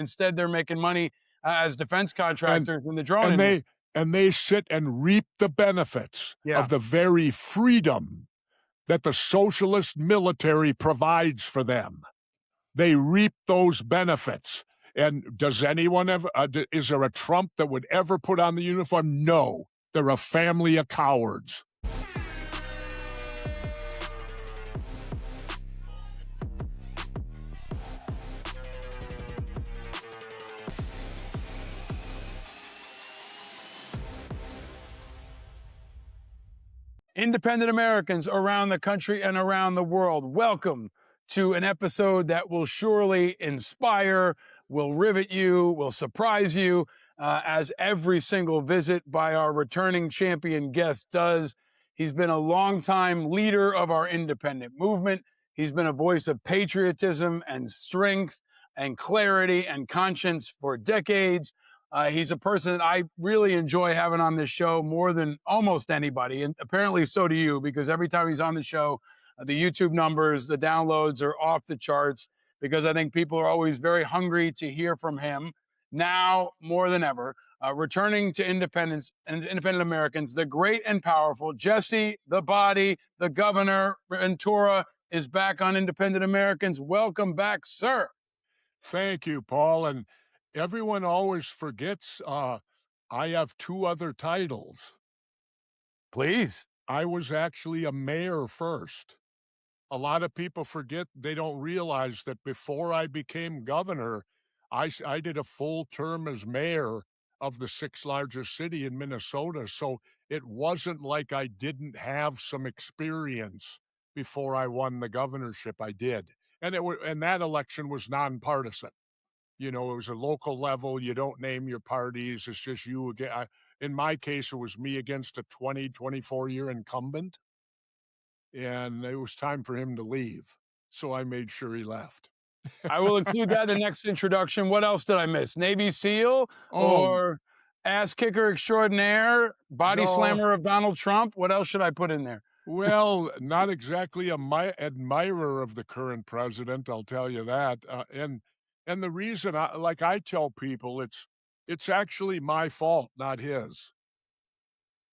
Instead, they're making money as defense And contractors in the drone and industry. they sit and reap the benefits Yeah. of the very freedom that the socialist military provides for them. They reap those benefits. And does anyone ever, is there a Trump that would ever put on the uniform? No. They're a family of cowards. Independent Americans around the country and around the world, welcome to an episode that will surely inspire, will rivet you, will surprise you, as every single visit by our returning champion guest does. He's been a longtime leader of our independent movement. He's been a voice of patriotism and strength and clarity and conscience for decades. He's a person that I really enjoy having on this show more than almost anybody. And apparently so do you, because every time he's on the show, the YouTube numbers, the downloads are off the charts, because I think people are always very hungry to hear from him now more than ever. Returning to independence and independent Americans, the great and powerful Jesse the Body, the Governor Ventura is back on Independent Americans. Welcome back, sir. Thank you, Paul. And everyone always forgets I have two other titles. Please. I was actually a mayor first. A lot of people forget, they don't realize that before I became governor, I did a full term as mayor of the sixth largest city in Minnesota. So it wasn't like I didn't have some experience before I won the governorship. I did. And that election was nonpartisan. You know, it was a local level. You don't name your parties. It's just you again. In my case, it was me against a 24-year incumbent. And it was time for him to leave. So I made sure he left. I will include that in the next introduction. What else did I miss? Navy SEAL Oh, or ass kicker extraordinaire, body no. slammer of Donald Trump? What else should I put in there? Well, not exactly a admirer of the current president, I'll tell you that. And the reason, I tell people, it's actually my fault, not his.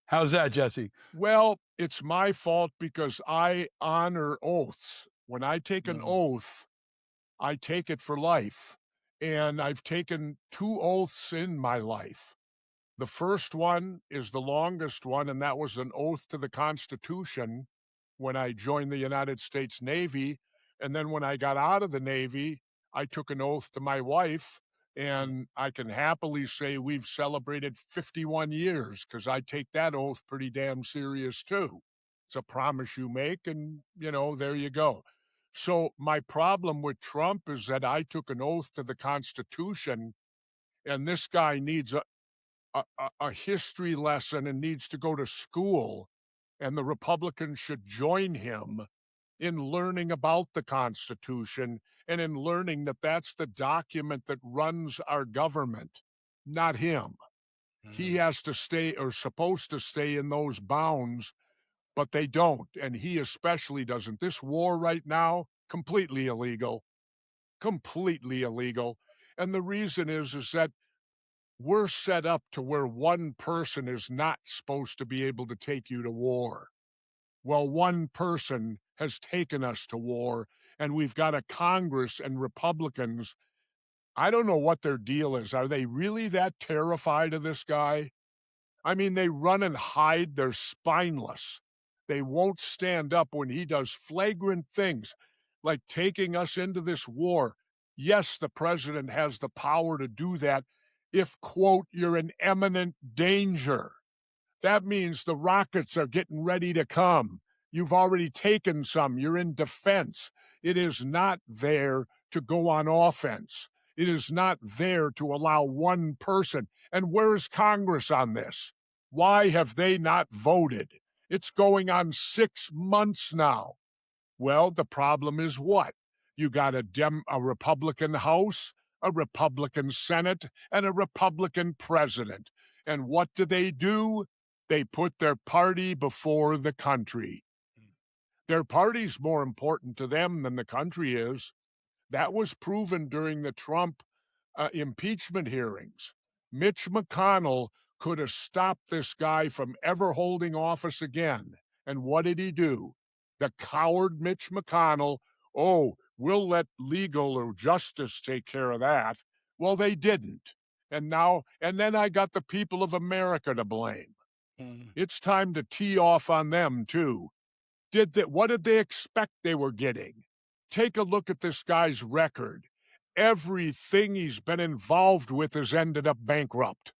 How's that, Jesse? Well, it's my fault because I honor oaths. When I take an oath, I take it for life. And I've taken two oaths in my life. The first one is the longest one, and that was an oath to the Constitution when I joined the United States Navy. And then when I got out of the Navy, I took an oath to my wife. And I can happily say we've celebrated 51 years because I take that oath pretty damn serious too. It's a promise you make, and, there you go. So my problem with Trump is that I took an oath to the Constitution, and this guy needs a history lesson and needs to go to school, and the Republicans should join him in learning about the Constitution and in learning that that's the document that runs our government, not him. He has to stay, or supposed to stay, in those bounds, but they don't, and he especially doesn't. This war right now, completely illegal, completely illegal. And the reason is that we're set up to where one person is not supposed to be able to take you to war. Well, one person has taken us to war, and we've got a Congress and Republicans. I don't know what their deal is. Are they really that terrified of this guy? I mean, they run and hide. They're spineless. They won't stand up when he does flagrant things like taking us into this war. Yes, the president has the power to do that if, quote, you're in imminent danger. That means the rockets are getting ready to come. You've already taken some. You're in defense. It is not there to go on offense. It is not there to allow one person. And where's Congress on this? Why have they not voted? It's going on 6 months now. Well, the problem is what? You got a Republican House, a Republican Senate, and a Republican president. And what do? They put their party before the country. Their party's more important to them than the country is. That was proven during the Trump impeachment hearings. Mitch McConnell could have stopped this guy from ever holding office again. And what did he do? The coward Mitch McConnell, oh, we'll let legal or justice take care of that. Well, they didn't. And then I got the people of America to blame. It's time to tee off on them, too. What did they expect they were getting? Take a look at this guy's record. Everything he's been involved with has ended up bankrupt.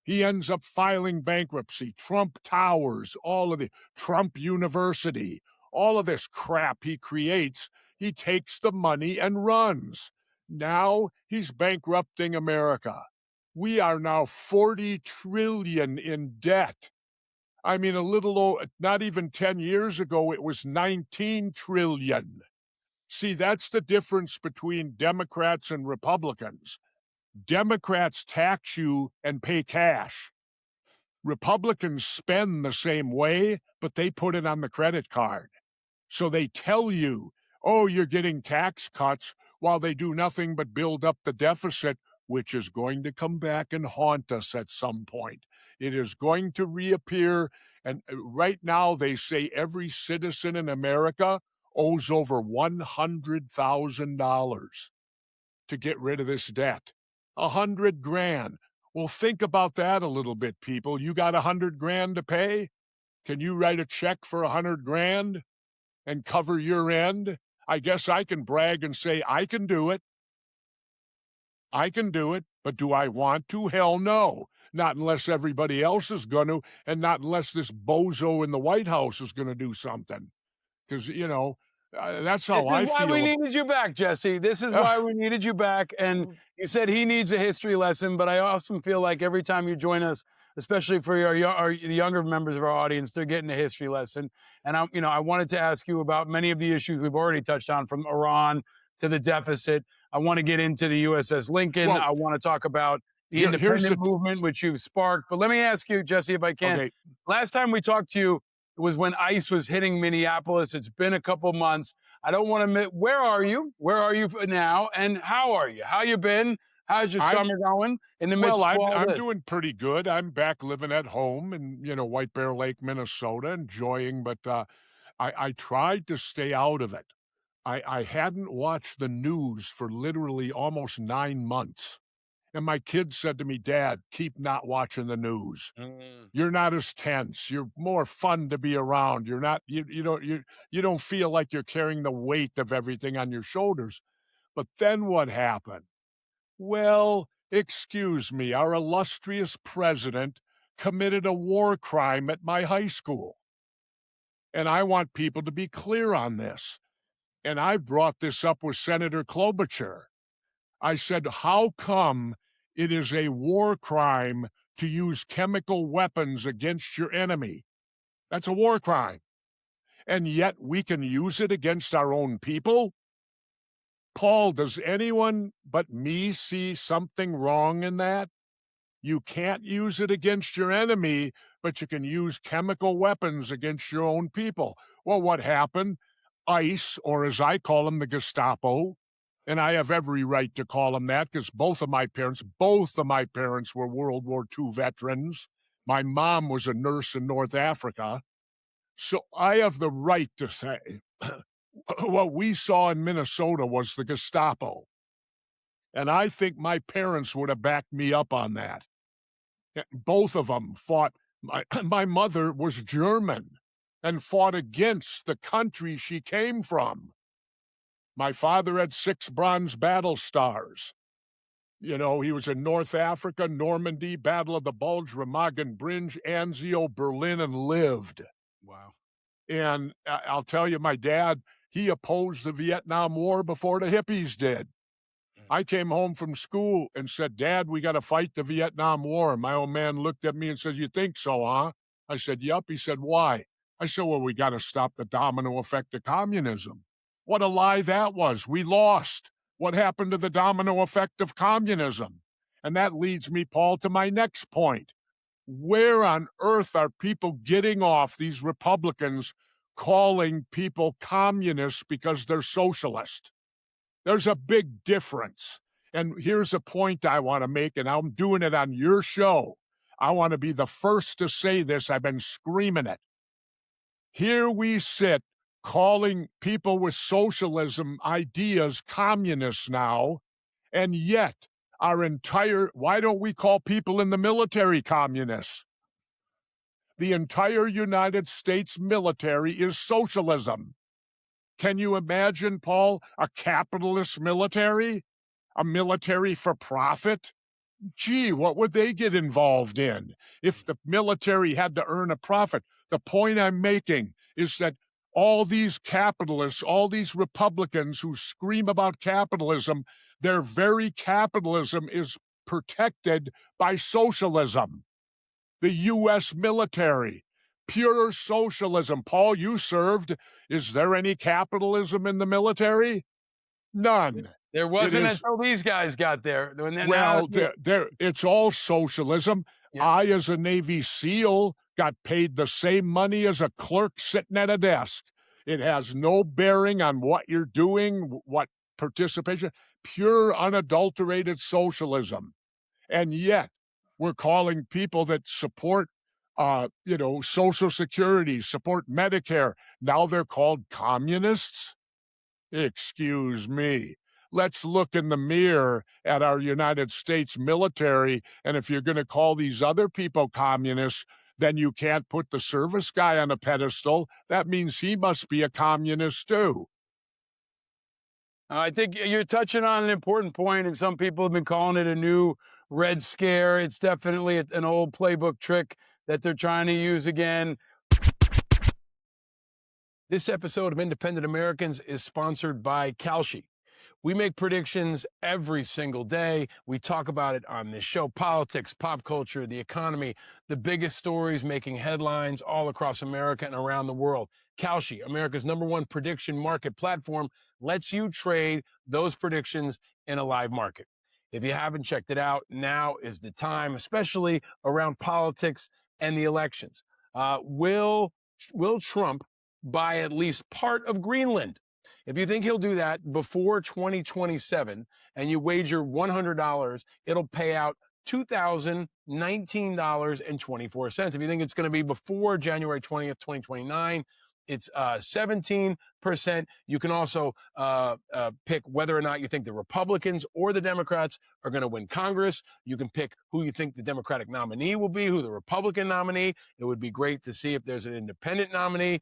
He ends up filing bankruptcy. Trump Towers, all of the Trump University, all of this crap he creates, he takes the money and runs. Now he's bankrupting America. We are now $40 trillion in debt. I mean, not even 10 years ago, it was 19 trillion. See, that's the difference between Democrats and Republicans. Democrats tax you and pay cash. Republicans spend the same way, but they put it on the credit card. So they tell you, oh, you're getting tax cuts, while they do nothing but build up the deficit, which is going to come back and haunt us at some point. It is going to reappear. And right now, they say every citizen in America owes over $100,000 to get rid of this debt. $100,000. Well, think about that a little bit, people. You got $100,000 to pay? Can you write a check for $100,000 and cover your end? I guess I can brag and say I can do it. I can do it, but do I want to? Hell no. Not unless everybody else is going to, and not unless this bozo in the White House is going to do something. Because, that's how I feel. This is why we needed you back, Jesse. This is why we needed you back. And you said he needs a history lesson, but I often feel like every time you join us, especially for the younger members of our audience, they're getting a history lesson. And I wanted to ask you about many of the issues we've already touched on, from Iran to the deficit. I want to get into the USS Lincoln. I want to talk about the independent movement, which you've sparked. But let me ask you, Jesse, if I can. Okay. Last time we talked to you, it was when ICE was hitting Minneapolis. It's been a couple months. I don't want to admit, where are you? Where are you now? And how are you? How you been? How's your summer going? In the midst of all I'm this? doing pretty good. I'm back living at home in, White Bear Lake, Minnesota, enjoying, but I tried to stay out of it. I hadn't watched the news for literally almost 9 months. And my kids said to me, Dad, keep not watching the news. You're not as tense. You're more fun to be around. You're not, you don't feel like you're carrying the weight of everything on your shoulders. But then what happened? Well, excuse me, our illustrious president committed a war crime at my high school. And I want people to be clear on this. And I brought this up with Senator Klobuchar. I said, how come it is a war crime to use chemical weapons against your enemy? That's a war crime. And yet we can use it against our own people? Paul, does anyone but me see something wrong in that? You can't use it against your enemy, but you can use chemical weapons against your own people. Well, what happened? ICE, or as I call them, the Gestapo, and I have every right to call them that because both of my parents were World War II veterans. My mom was a nurse in North Africa. So I have the right to say what we saw in Minnesota was the Gestapo. And I think my parents would have backed me up on that. Both of them fought. My mother was German and fought against the country she came from. My father had 6 bronze battle stars. He was in North Africa, Normandy, Battle of the Bulge, Remagen Bridge, Anzio, Berlin, and lived. Wow. And I'll tell you, my dad, he opposed the Vietnam War before the hippies did. I came home from school and said, Dad, we got to fight the Vietnam War. And my old man looked at me and said, you think so, huh? I said, yup. He said, why? I said, well, we got to stop the domino effect of communism. What a lie that was. We lost. What happened to the domino effect of communism? And that leads me, Paul, to my next point. Where on earth are people getting off, these Republicans, calling people communists because they're socialist? There's a big difference. And here's a point I want to make, and I'm doing it on your show. I want to be the first to say this. I've been screaming it. Here we sit calling people with socialism ideas communists now, and yet why don't we call people in the military communists? The entire United States military is socialism. Can you imagine, Paul, a capitalist military? A military for profit? Gee, what would they get involved in if the military had to earn a profit? The point I'm making is that all these capitalists, all these Republicans who scream about capitalism, their very capitalism is protected by socialism. The U.S. military, pure socialism. Paul, you served. Is there any capitalism in the military? None. There wasn't until these guys got there. It's all socialism. Yeah. I, as a Navy SEAL, got paid the same money as a clerk sitting at a desk. It has no bearing on what you're doing, what participation, pure, unadulterated socialism. And yet, we're calling people that support, Social Security, support Medicare. Now they're called communists? Excuse me. Let's look in the mirror at our United States military, and if you're going to call these other people communists, then you can't put the service guy on a pedestal. That means he must be a communist too. I think you're touching on an important point, and some people have been calling it a new Red Scare. It's definitely an old playbook trick that they're trying to use again. This episode of Independent Americans is sponsored by Kalshi. We make predictions every single day. We talk about it on this show: politics, pop culture, the economy, the biggest stories making headlines all across America and around the world. Kalshi, America's #1 prediction market platform, lets you trade those predictions in a live market. If you haven't checked it out, now is the time, especially around politics and the elections. Will Trump buy at least part of Greenland? If you think he'll do that before 2027 and you wager $100, it'll pay out $2,019.24. If you think it's going to be before January 20th, 2029, it's 17%. You can also pick whether or not you think the Republicans or the Democrats are going to win Congress. You can pick who you think the Democratic nominee will be, who the Republican nominee. It would be great to see if there's an independent nominee.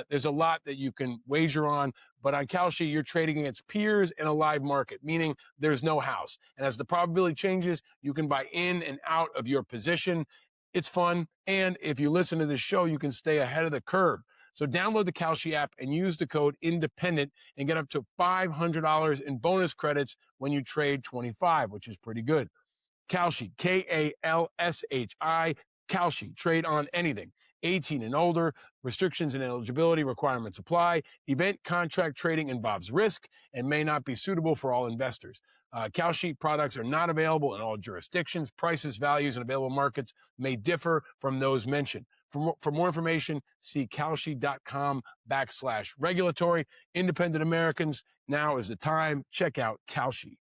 There's a lot that you can wager on, but on Kalshi, you're trading against peers in a live market, meaning there's no house. And as the probability changes, you can buy in and out of your position. It's fun. And if you listen to this show, you can stay ahead of the curve. So download the Kalshi app and use the code INDEPENDENT and get up to $500 in bonus credits when you trade 25, which is pretty good. Kalshi, Kalshi, Kalshi, trade on anything. 18 and older, restrictions and eligibility requirements apply. Event contract trading involves risk and may not be suitable for all investors. Kalshi products are not available in all jurisdictions. Prices, values, and available markets may differ from those mentioned. For more information, see Kalshi.com/regulatory. Independent Americans, now is the time. Check out Kalshi.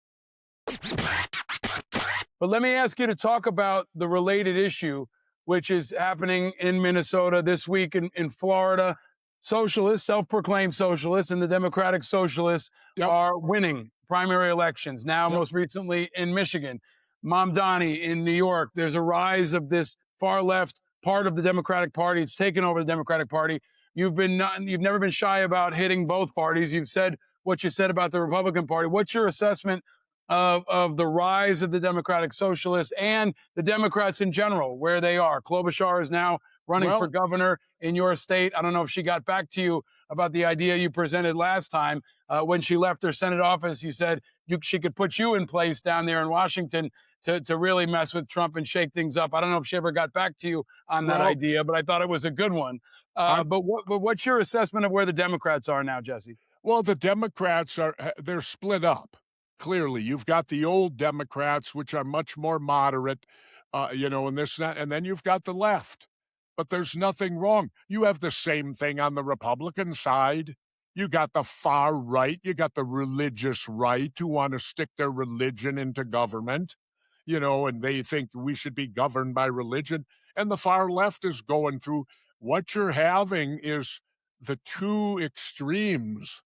But let me ask you to talk about the related issue, which is happening in Minnesota this week in Florida. Socialists, self-proclaimed socialists, and the Democratic Socialists are winning primary elections. Now, most recently in Michigan, Mamdani in New York. There's a rise of this far left part of the Democratic Party. It's taken over the Democratic Party. You've never been shy about hitting both parties. You've said what you said about the Republican Party. What's your assessment of the rise of the Democratic Socialists and the Democrats in general, where they are? Klobuchar is now running for governor in your state. I don't know if she got back to you about the idea you presented last time. When she left her Senate office, you said she could put you in place down there in Washington to really mess with Trump and shake things up. I don't know if she ever got back to you on that idea, but I thought it was a good one. But what's your assessment of where the Democrats are now, Jesse? Well, the Democrats they're split up. Clearly, you've got the old Democrats, which are much more moderate, and this, that, and then you've got the left. But there's nothing wrong. You have the same thing on the Republican side. You got the far right, you got the religious right who want to stick their religion into government, and they think we should be governed by religion. And the far left is going through. What you're having is the two extremes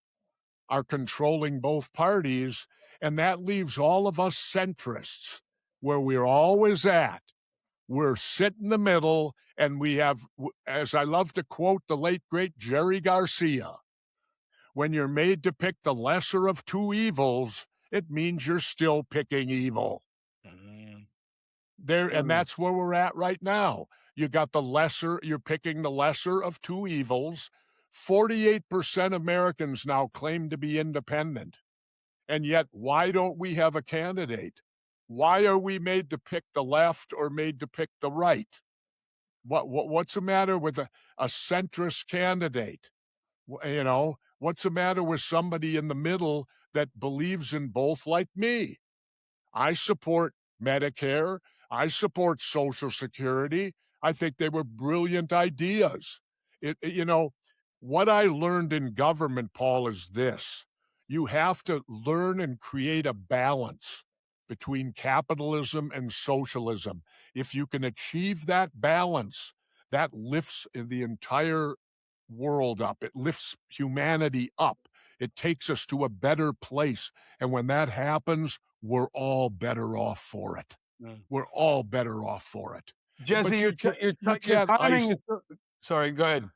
are controlling both parties, and that leaves all of us centrists where we're always at. We're sit in the middle, and we have, as I love to quote the late, great Jerry Garcia, when you're made to pick the lesser of two evils, it means you're still picking evil. And that's where we're at right now. You got the lesser, you're picking the lesser of two evils. 48% Americans now claim to be independent. And yet, why don't we have a candidate? Why are we made to pick the left or made to pick the right? What's the matter with a centrist candidate? What's the matter with somebody in the middle that believes in both like me? I support Medicare. I support Social Security. I think they were brilliant ideas. What I learned in government, Paul, is this. You have to learn and create a balance between capitalism and socialism. If you can achieve that balance, that lifts the entire world up. It lifts humanity up. It takes us to a better place. And when that happens, we're all better off for it. We're all better off for it. Jesse, your timing is... Sorry, go ahead.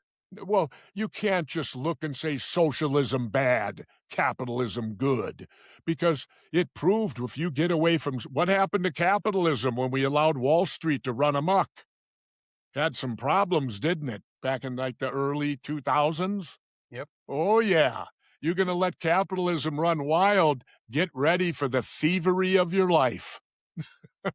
Well, you can't just look and say socialism bad, capitalism good, because it proved if you get away from... What happened to capitalism when we allowed Wall Street to run amok? Had some problems, didn't it, back in like the early 2000s? Yep. Oh, yeah. You're going to let capitalism run wild. Get ready for the thievery of your life.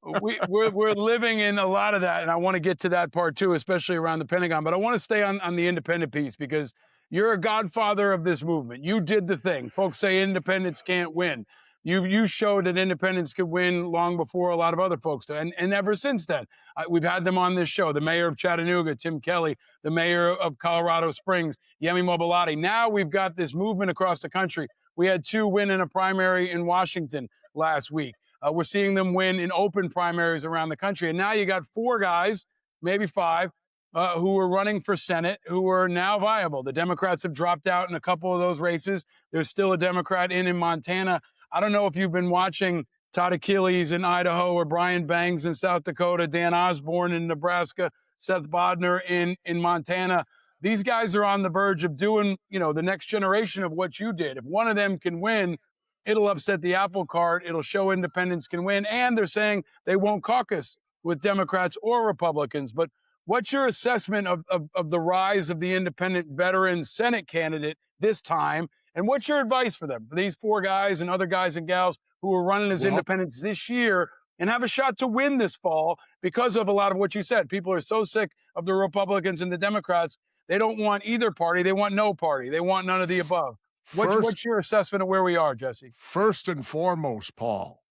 We're living in a lot of that, and I want to get to that part too, especially around the Pentagon. But I want to stay on the independent piece because you're a godfather of this movement. You did the thing. Folks say independents can't win. You showed that independents could win long before a lot of other folks do. And ever since then, we've had them on this show. The mayor of Chattanooga, Tim Kelly, the mayor of Colorado Springs, Yemi Mobilati. Now we've got this movement across the country. We had 2 win in a primary in Washington last week. We're seeing them win in open primaries around the country. And now you got 4 guys, maybe 5, who are running for Senate, who are now viable. The Democrats have dropped out in a couple of those races. There's still a Democrat in Montana. I don't know if you've been watching Todd Achilles in Idaho or Brian Bangs in South Dakota, Dan Osborn in Nebraska, Seth Bodnar in Montana. These guys are on the verge of doing, the next generation of what you did. If one of them can win, it'll upset the apple cart. It'll show independents can win. And they're saying they won't caucus with Democrats or Republicans. But what's your assessment of the rise of the independent veteran Senate candidate this time? And what's your advice for them, for these 4 guys and other guys and gals who are running as independents this year and have a shot to win this fall because of a lot of what you said? People are so sick of the Republicans and the Democrats. They don't want either party. They want no party. They want none of the above. What's your assessment of where we are, Jesse? First and foremost, Paul,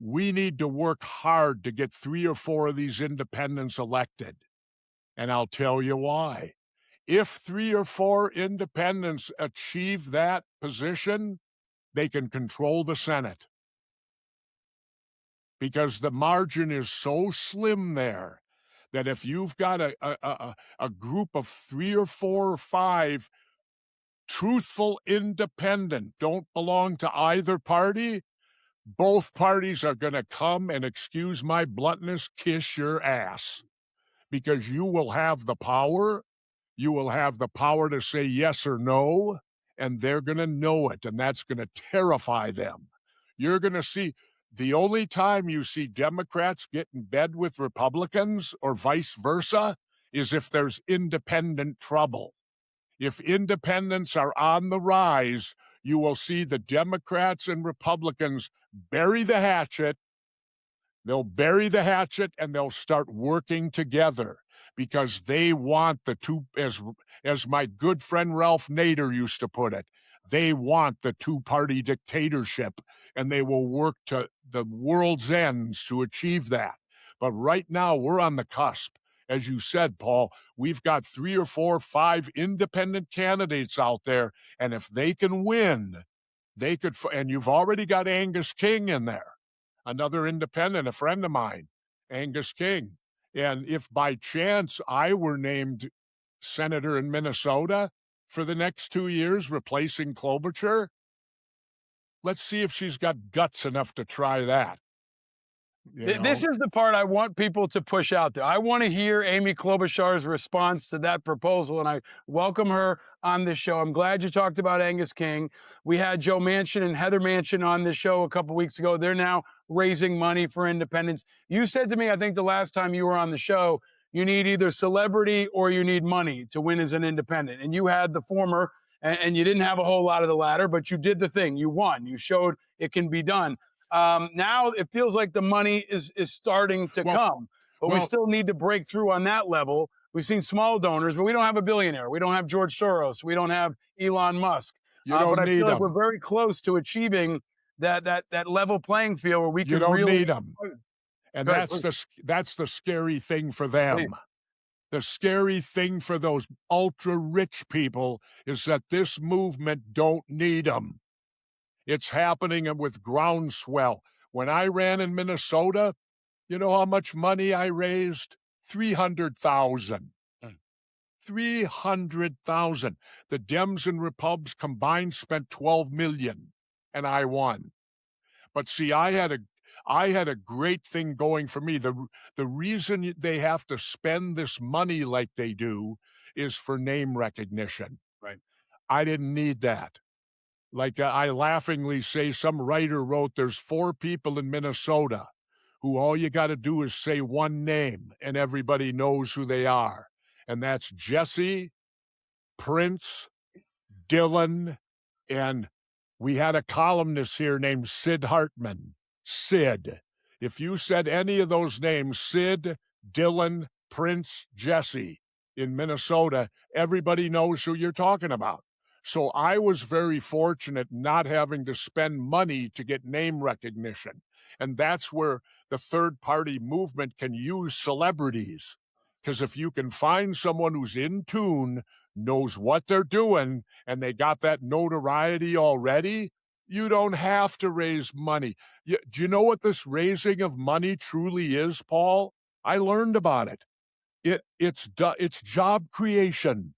we need to work hard to get 3 or 4 of these independents elected. And I'll tell you why. If 3 or 4 independents achieve that position, they can control the Senate. Because the margin is so slim there that if you've got a group of 3 or 4 or 5 truthful independent, don't belong to either party, both parties are going to come and, excuse my bluntness, kiss your ass. Because you will have the power. You will have the power to say yes or no, and they're going to know it, and that's going to terrify them. You're going to see the only time you see Democrats get in bed with Republicans or vice versa is if there's independent trouble. If independents are on the rise, you will see the Democrats and Republicans bury the hatchet. They'll bury the hatchet and they'll start working together because they want the two, as my good friend Ralph Nader used to put it, they want the 2-party dictatorship, and they will work to the world's ends to achieve that. But right now, we're on the cusp. as you said, Paul, we've got 3 or 4, 5 independent candidates out there, and if they can win, they could, and you've already got Angus King in there, another independent, a friend of mine, Angus King. And if by chance I were named senator in Minnesota for the next 2 years, replacing Klobuchar, let's see if she's got guts enough to try that. This is the part I want people to push out there. I want to hear Amy Klobuchar's response to that proposal, and I welcome her on this show. I'm glad you talked about Angus King. We had Joe Manchin and Heather Manchin on this show a couple weeks ago. They're now raising money for independents. You said to me, I think the last time you were on the show, you need either celebrity or you need money to win as an independent. And you had the former, and you didn't have a whole lot of the latter, but you did the thing. You won. You showed it can be done. Now it feels like the money is starting to come, but we still need to break through on that level. We've seen small donors, but we don't have a billionaire. We don't have George Soros. We don't have Elon Musk. You don't but I need feel like them. we're very close to achieving that level playing field where we can You don't really need them. And that's the scary thing for them. Please. The scary thing for those ultra-rich people is that this movement don't need them. It's happening with groundswell. When I ran in Minnesota, you know how much money I raised? $300,000. $300,000. The Dems and Repubs combined spent $12 million, and I won. But see, I had a great thing going for me. The reason they have to spend this money like they do is for name recognition. Right. I didn't need that. Like I laughingly say, some writer wrote, there's 4 people in Minnesota who all you got to do is say one name and everybody knows who they are. And that's Jesse, Prince, Dylan, and we had a columnist here named Sid Hartman. Sid. If you said any of those names, Sid, Dylan, Prince, Jesse, in Minnesota, everybody knows who you're talking about. So I was very fortunate not having to spend money to get name recognition. And that's where the third-party movement can use celebrities. Because if you can find someone who's in tune, knows what they're doing, and they got that notoriety already, you don't have to raise money. Do you know what this raising of money truly is, Paul? I learned about it. It's job creation.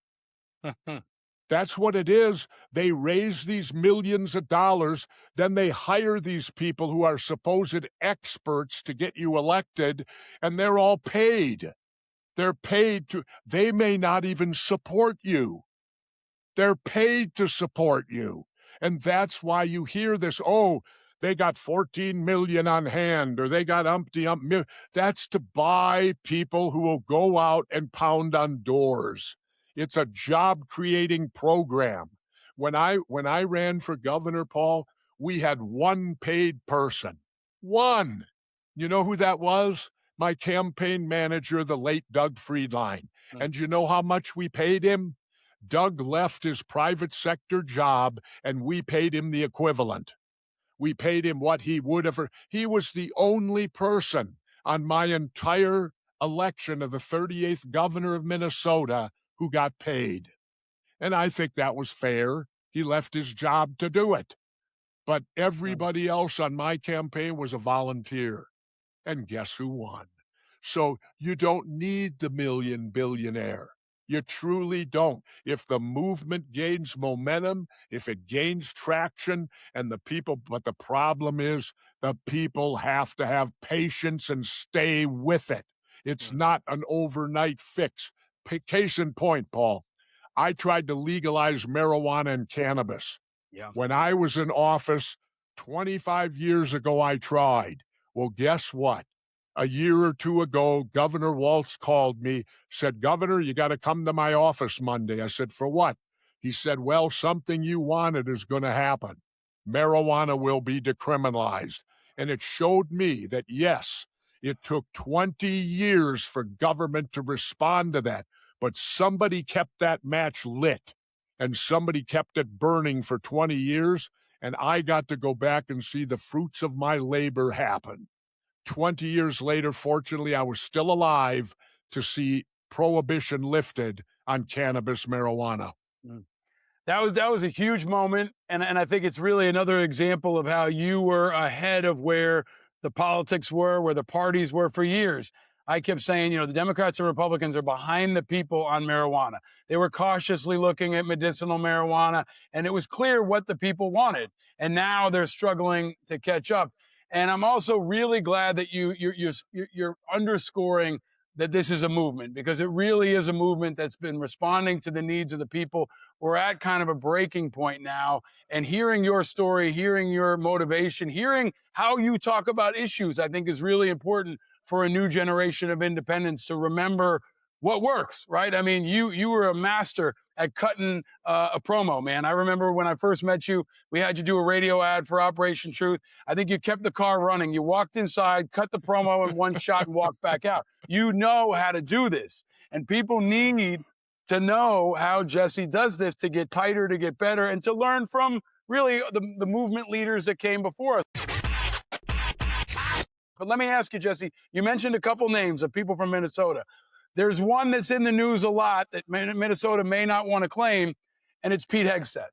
That's what it is. They raise these millions of dollars, then they hire these people who are supposed experts to get you elected, and they're all paid. They're paid to, they may not even support you. They're paid to support you. And that's why you hear this, oh, they got 14 million on hand, or they got umpty-ump. That's to buy people who will go out and pound on doors. It's a job-creating program. When I ran for governor, Paul, we had one paid person. One. You know who that was? My campaign manager, the late Doug Friedline. And you know how much we paid him? Doug left his private sector job, and we paid him the equivalent. We paid him what he would have. He was the only person on my entire election of the 38th governor of Minnesota who got paid. And I think that was fair. He left his job to do it. But everybody else on my campaign was a volunteer. And guess who won? So you don't need the billionaire. You truly don't. If the movement gains momentum, if it gains traction, and but the problem is the people have to have patience and stay with it. It's not an overnight fix. Case in point, Paul, I tried to legalize marijuana and cannabis. Yeah. When I was in office 25 years ago, I tried. Well, guess what? A year or two ago, Governor Walz called me, said, Governor, you got to come to my office Monday. I said, for what? He said, well, something you wanted is going to happen. Marijuana will be decriminalized. And it showed me that, yes, it took 20 years for government to respond to that, but somebody kept that match lit, and somebody kept it burning for 20 years, and I got to go back and see the fruits of my labor happen. 20 years later, fortunately, I was still alive, to see prohibition lifted on cannabis marijuana. That was a huge moment, and I think it's really another example of how you were ahead of where the politics were, where the parties were for years. I kept saying, the Democrats and Republicans are behind the people on marijuana. They were cautiously looking at medicinal marijuana, and it was clear what the people wanted. And now they're struggling to catch up. And I'm also really glad that you're underscoring that this is a movement, because it really is a movement that's been responding to the needs of the people. We're at kind of a breaking point now, and hearing your story, hearing your motivation, hearing how you talk about issues, I think is really important for a new generation of independents to remember what works, right? I mean, you were a master at cutting a promo, man. I remember when I first met you, we had you do a radio ad for Operation Truth. I think you kept the car running. You walked inside, cut the promo in one shot, and walked back out. You know how to do this. And people need to know how Jesse does this to get tighter, to get better, and to learn from really the movement leaders that came before us. But let me ask you, Jesse, you mentioned a couple names of people from Minnesota. There's one that's in the news a lot that Minnesota may not want to claim, and it's Pete Hegseth.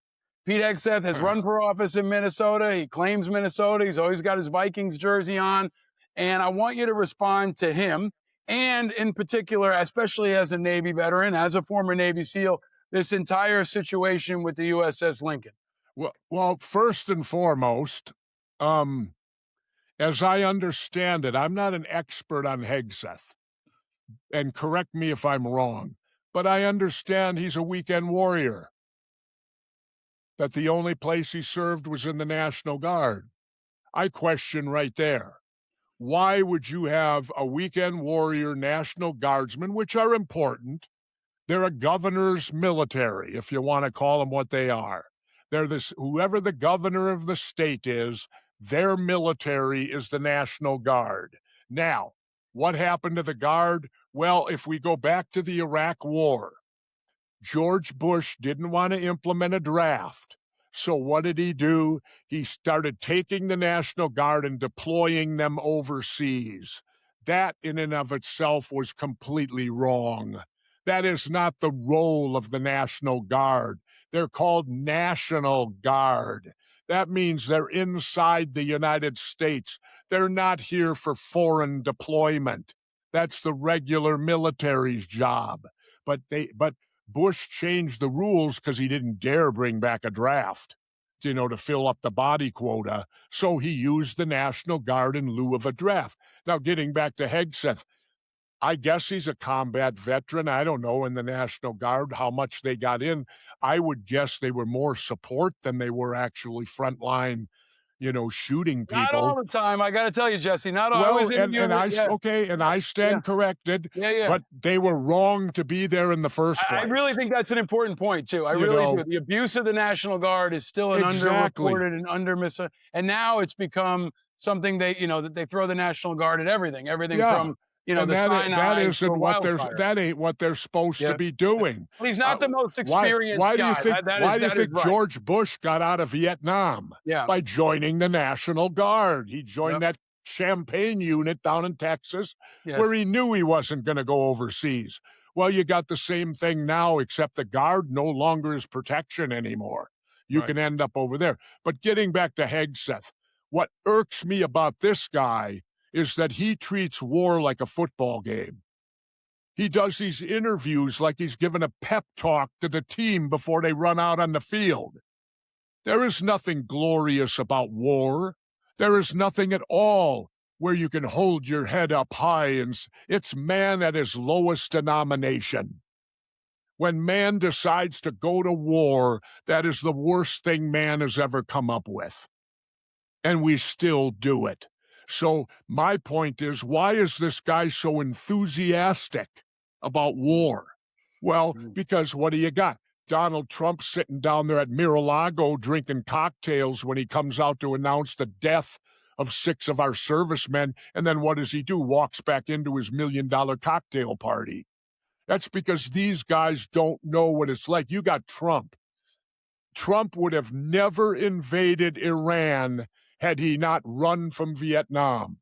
Pete Hegseth has run for office in Minnesota. He claims Minnesota. He's always got his Vikings jersey on. And I want you to respond to him. And in particular, especially as a Navy veteran, as a former Navy SEAL, this entire situation with the USS Lincoln. Well, first and foremost, as I understand it, I'm not an expert on Hegseth, and correct me if I'm wrong, but I understand he's a weekend warrior, that the only place he served was in the National Guard. I question right there. Why would you have a weekend warrior National Guardsman, which are important? They're a governor's military, if you want to call them what they are. They're whoever the governor of the state is, their military is the National Guard. Now, what happened to the Guard? Well, if we go back to the Iraq War, George Bush didn't want to implement a draft. So what did he do? He started taking the National Guard and deploying them overseas. That in and of itself was completely wrong. That is not the role of the National Guard. They're called National Guard. That means they're inside the United States. They're not here for foreign deployment. That's the regular military's job. But Bush changed the rules because he didn't dare bring back a draft, to fill up the body quota. So he used the National Guard in lieu of a draft. Now, getting back to Hegseth, I guess he's a combat veteran. I don't know in the National Guard how much they got in. I would guess they were more support than they were actually frontline, shooting people. Not all the time. I got to tell you, Jesse, not all. Well, I stand corrected. Yeah. But they were wrong to be there in the first place. I really think that's an important point, too. I really do. The abuse of the National Guard is still an underreported and and now it's become something that they throw the National Guard at everything from that ain't what they're supposed to be doing. Well, he's not the most experienced guy. Why do you think George Bush got out of Vietnam? By joining the National Guard. He joined that Champagne unit down in Texas, where he knew he wasn't going to go overseas. Well, you got the same thing now, except the Guard no longer is protection anymore. You can end up over there. But getting back to Hegseth, what irks me about this guy is that he treats war like a football game. He does these interviews like he's giving a pep talk to the team before they run out on the field. There is nothing glorious about war. There is nothing at all where you can hold your head up high, and it's man at his lowest denomination. When man decides to go to war, that is the worst thing man has ever come up with. And we still do it. So my point is, why is this guy so enthusiastic about war? Well, because what do you got? Donald Trump sitting down there at Mar-a-Lago drinking cocktails when he comes out to announce the death of 6 of our servicemen. And then what does he do? Walks back into his $1 million cocktail party. That's because these guys don't know what it's like. You got Trump. Trump would have never invaded Iran had he not run from Vietnam.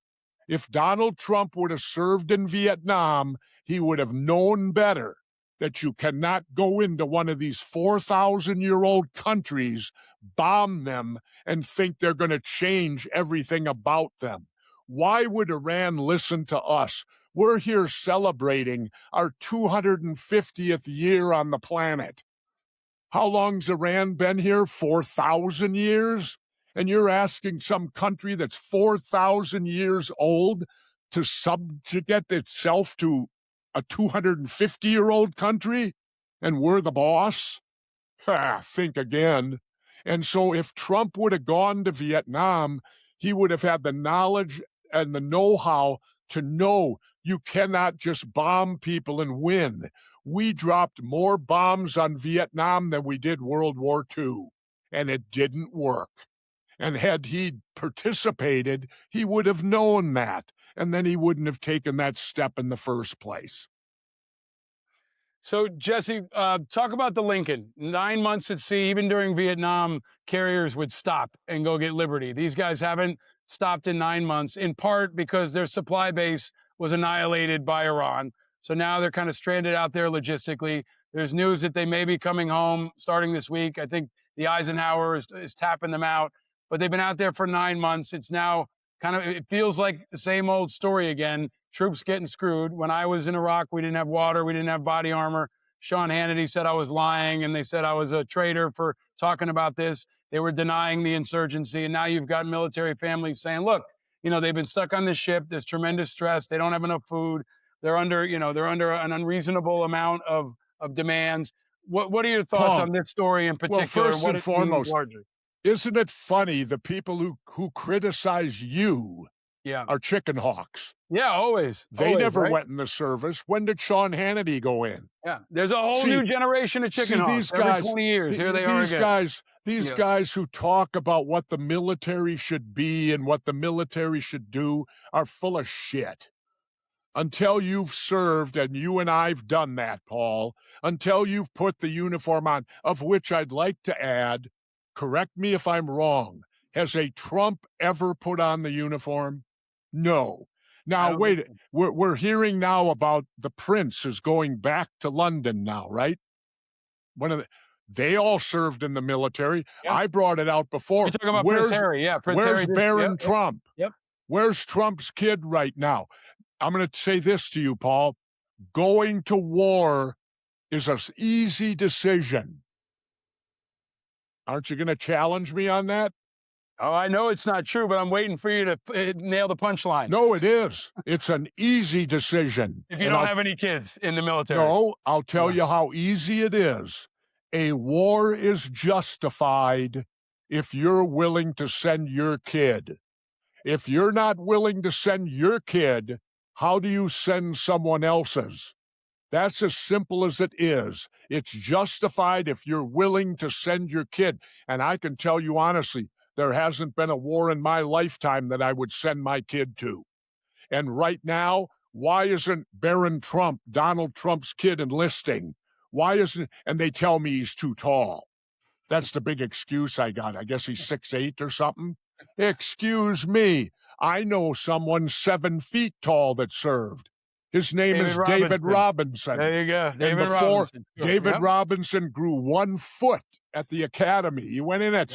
If Donald Trump would have served in Vietnam, he would have known better that you cannot go into one of these 4,000-year-old countries, bomb them, and think they're going to change everything about them. Why would Iran listen to us? We're here celebrating our 250th year on the planet. How long's Iran been here? 4,000 years? And you're asking some country that's 4,000 years old to subjugate itself to a 250-year-old country? And we're the boss? Think again. And so if Trump would have gone to Vietnam, he would have had the knowledge and the know-how to know you cannot just bomb people and win. We dropped more bombs on Vietnam than we did World War II, and it didn't work. And had he participated, he would have known that, and then he wouldn't have taken that step in the first place. So, Jesse, talk about the Lincoln. 9 months at sea, even during Vietnam, carriers would stop and go get liberty. These guys haven't stopped in 9 months, in part because their supply base was annihilated by Iran. So now they're kind of stranded out there logistically. There's news that they may be coming home starting this week. I think the Eisenhower is tapping them out, but they've been out there for 9 months. It's now it feels like the same old story again. Troops getting screwed. When I was in Iraq, we didn't have water. We didn't have body armor. Sean Hannity said I was lying, and they said I was a traitor for talking about this. They were denying the insurgency. And now you've got military families saying, look, they've been stuck on this ship. There's tremendous stress. They don't have enough food. They're under an unreasonable amount of demands. What are your thoughts on this story in particular? Well, first and foremost, isn't it funny the people who criticize you are chicken hawks? Yeah, always. They never went in the service. When did Sean Hannity go in? Yeah, there's a whole new generation of chicken hawks. These guys, every 20 years, here they are again. These guys who talk about what the military should be and what the military should do are full of shit. Until you've served, and you and I've done that, Paul, until you've put the uniform on, of which I'd like to add, correct me if I'm wrong, has a Trump ever put on the uniform? No. Now, wait, we're hearing now about the prince is going back to London now, right? They all served in the military. Yeah. I brought it out before. You're talking about Prince Harry, yeah. Where's Baron Trump? Yep. Where's Trump's kid right now? I'm going to say this to you, Paul. Going to war is an easy decision. Aren't you going to challenge me on that? Oh, I know it's not true, but I'm waiting for you to nail the punchline. No, it is. It's an easy decision. If you don't have any kids in the military. No, I'll tell you how easy it is. A war is justified if you're willing to send your kid. If you're not willing to send your kid, how do you send someone else's? That's as simple as it is. It's justified if you're willing to send your kid. And I can tell you honestly, there hasn't been a war in my lifetime that I would send my kid to. And right now, why isn't Baron Trump, Donald Trump's kid, enlisting? Why isn't, and they tell me he's too tall. That's the big excuse I got. I guess he's 6'8" or something. Excuse me. I know someone 7 feet tall that served. His name is David Robinson. There you go. David Robinson grew 1 foot at the academy. He went in at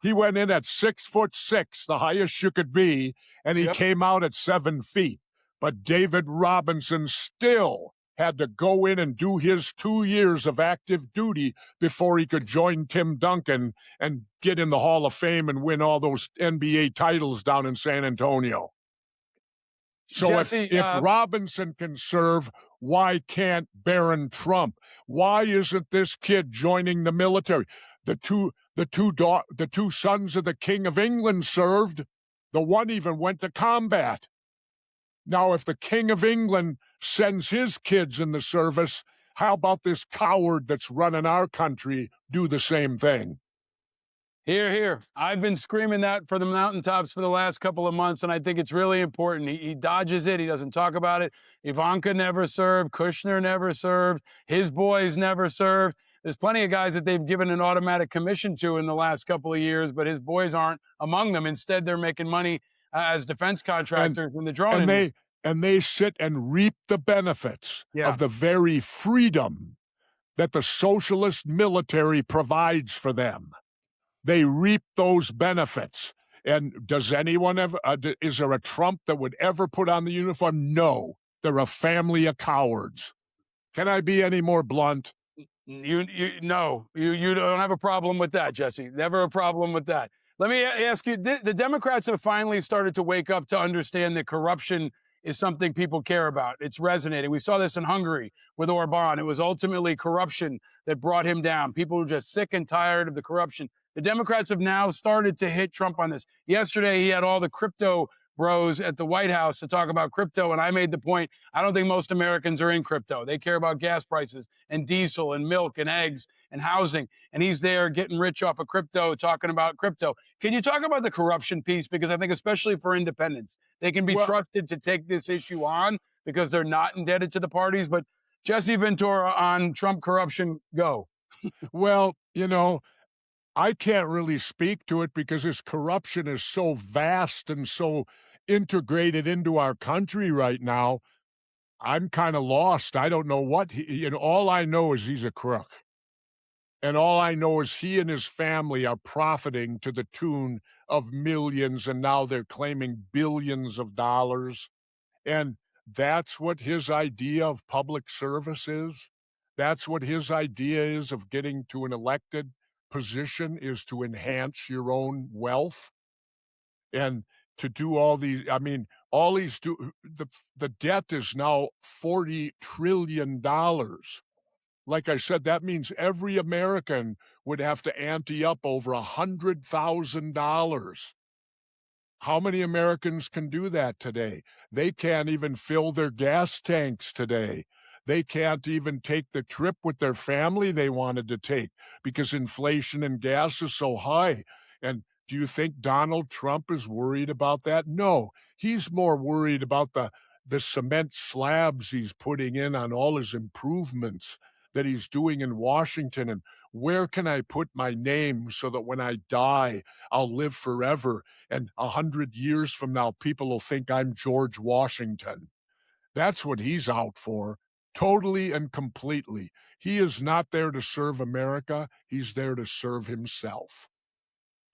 6'6", the highest you could be, and he came out at 7 feet. But David Robinson still had to go in and do his 2 years of active duty before he could join Tim Duncan and get in the Hall of Fame and win all those NBA titles down in San Antonio. So Jesse, if Robinson can serve, why can't Baron Trump? Why isn't this kid joining the military? The two sons of the King of England served. The one even went to combat. Now, if the King of England sends his kids in the service, how about this coward that's running our country do the same thing? Hear, hear. I've been screaming that for the mountaintops for the last couple of months, and I think it's really important. He dodges it. He doesn't talk about it. Ivanka never served. Kushner never served. His boys never served. There's plenty of guys that they've given an automatic commission to in the last couple of years, but his boys aren't among them. Instead, they're making money as defense contractors in the drone and industry. they sit and reap the benefits Yeah. of the very freedom that the socialist military provides for them. They reap those benefits. And does anyone ever, is there a Trump that would ever put on the uniform? No. They're a family of cowards. Can I be any more blunt? You don't have a problem with that, Jesse. Never a problem with that. Let me ask you, the Democrats have finally started to wake up to understand that corruption is something people care about. It's resonating. We saw this in Hungary with Orban. It was ultimately corruption that brought him down. People were just sick and tired of the corruption. The Democrats have now started to hit Trump on this. Yesterday, he had all the crypto bros at the White House to talk about crypto, and I made the point, I don't think most Americans are in crypto. They care about gas prices and diesel and milk and eggs and housing, and he's there getting rich off of crypto, talking about crypto. Can you talk about the corruption piece? Because I think especially for independents, they can be trusted to take this issue on because they're not indebted to the parties. But Jesse Ventura on Trump corruption, go. Well, I can't really speak to it because his corruption is so vast and so integrated into our country right now. I'm kind of lost. I don't know what all I know is he's a crook. And all I know is he and his family are profiting to the tune of millions, and now they're claiming billions of dollars. And that's what his idea of public service is. That's what his idea is of getting to an elected position, is to enhance your own wealth and to do all these. I mean, all these the debt is now $40 trillion. Like I said, that means every American would have to ante up over $100,000. How many Americans can do that today? They can't even fill their gas tanks today. They can't even take the trip with their family they wanted to take because inflation and gas is so high. And do you think Donald Trump is worried about that? No, he's more worried about the cement slabs he's putting in on all his improvements that he's doing in Washington, and where can I put my name so that when I die, I'll live forever, and 100 years from now, people will think I'm George Washington. That's what he's out for, totally and completely. He is not there to serve America. He's there to serve himself.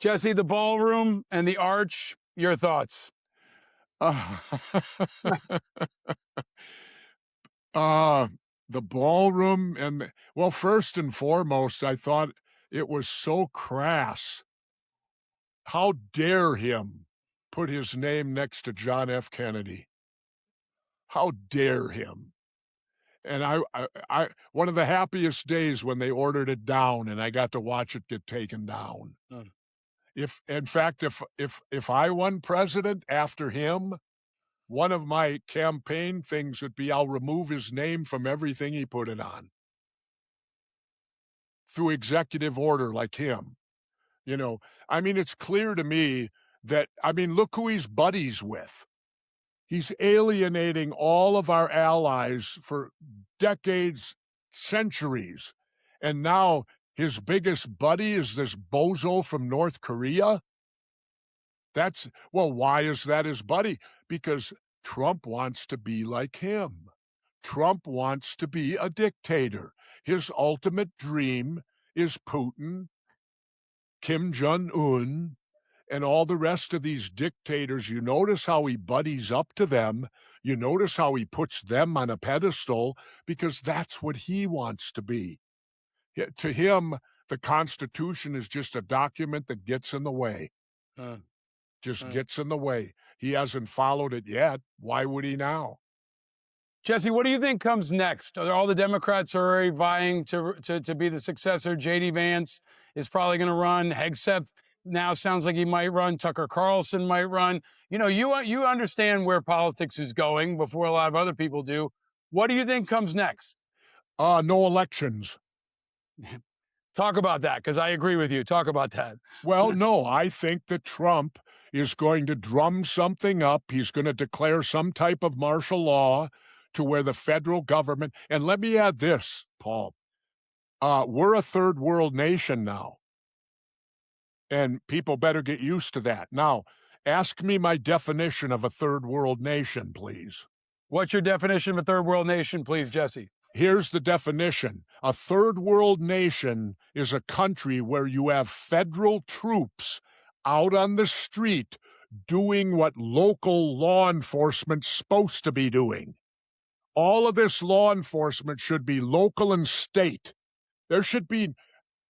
Jesse, the ballroom and the arch, your thoughts? The ballroom well, first and foremost, I thought it was so crass. How dare him put his name next to John F. Kennedy? How dare him? And I one of the happiest days when they ordered it down and I got to watch it get taken down. If I won president after him, one of my campaign things would be I'll remove his name from everything he put it on through executive order like him. I mean, it's clear to me that, look who he's buddies with. He's alienating all of our allies for decades, centuries. And now his biggest buddy is this bozo from North Korea. Why is that his buddy? Because Trump wants to be like him. Trump wants to be a dictator. His ultimate dream is Putin, Kim Jong-un, and all the rest of these dictators. You notice how he buddies up to them. You notice how he puts them on a pedestal because that's what he wants to be. To him, the Constitution is just a document that gets in the way. Gets in the way. He hasn't followed it yet. Why would he now? Jesse, what do you think comes next? All the Democrats are already vying to be the successor. J.D. Vance is probably going to run. Hegseth now sounds like he might run. Tucker Carlson might run. You understand where politics is going before a lot of other people do. What do you think comes next? No elections. Talk about that, because I agree with you. Talk about that. Well, no, I think that Trump is going to drum something up. He's going to declare some type of martial law to where the federal government, and let me add this, Paul, we're a third world nation now, and people better get used to that. Now, Ask me my definition of a third world nation, please. What's your definition of a third world nation, please, Jesse? Here's the definition. A third world nation is a country where you have federal troops out on the street doing what local law enforcement's supposed to be doing. All of this law enforcement should be local and state. There should be,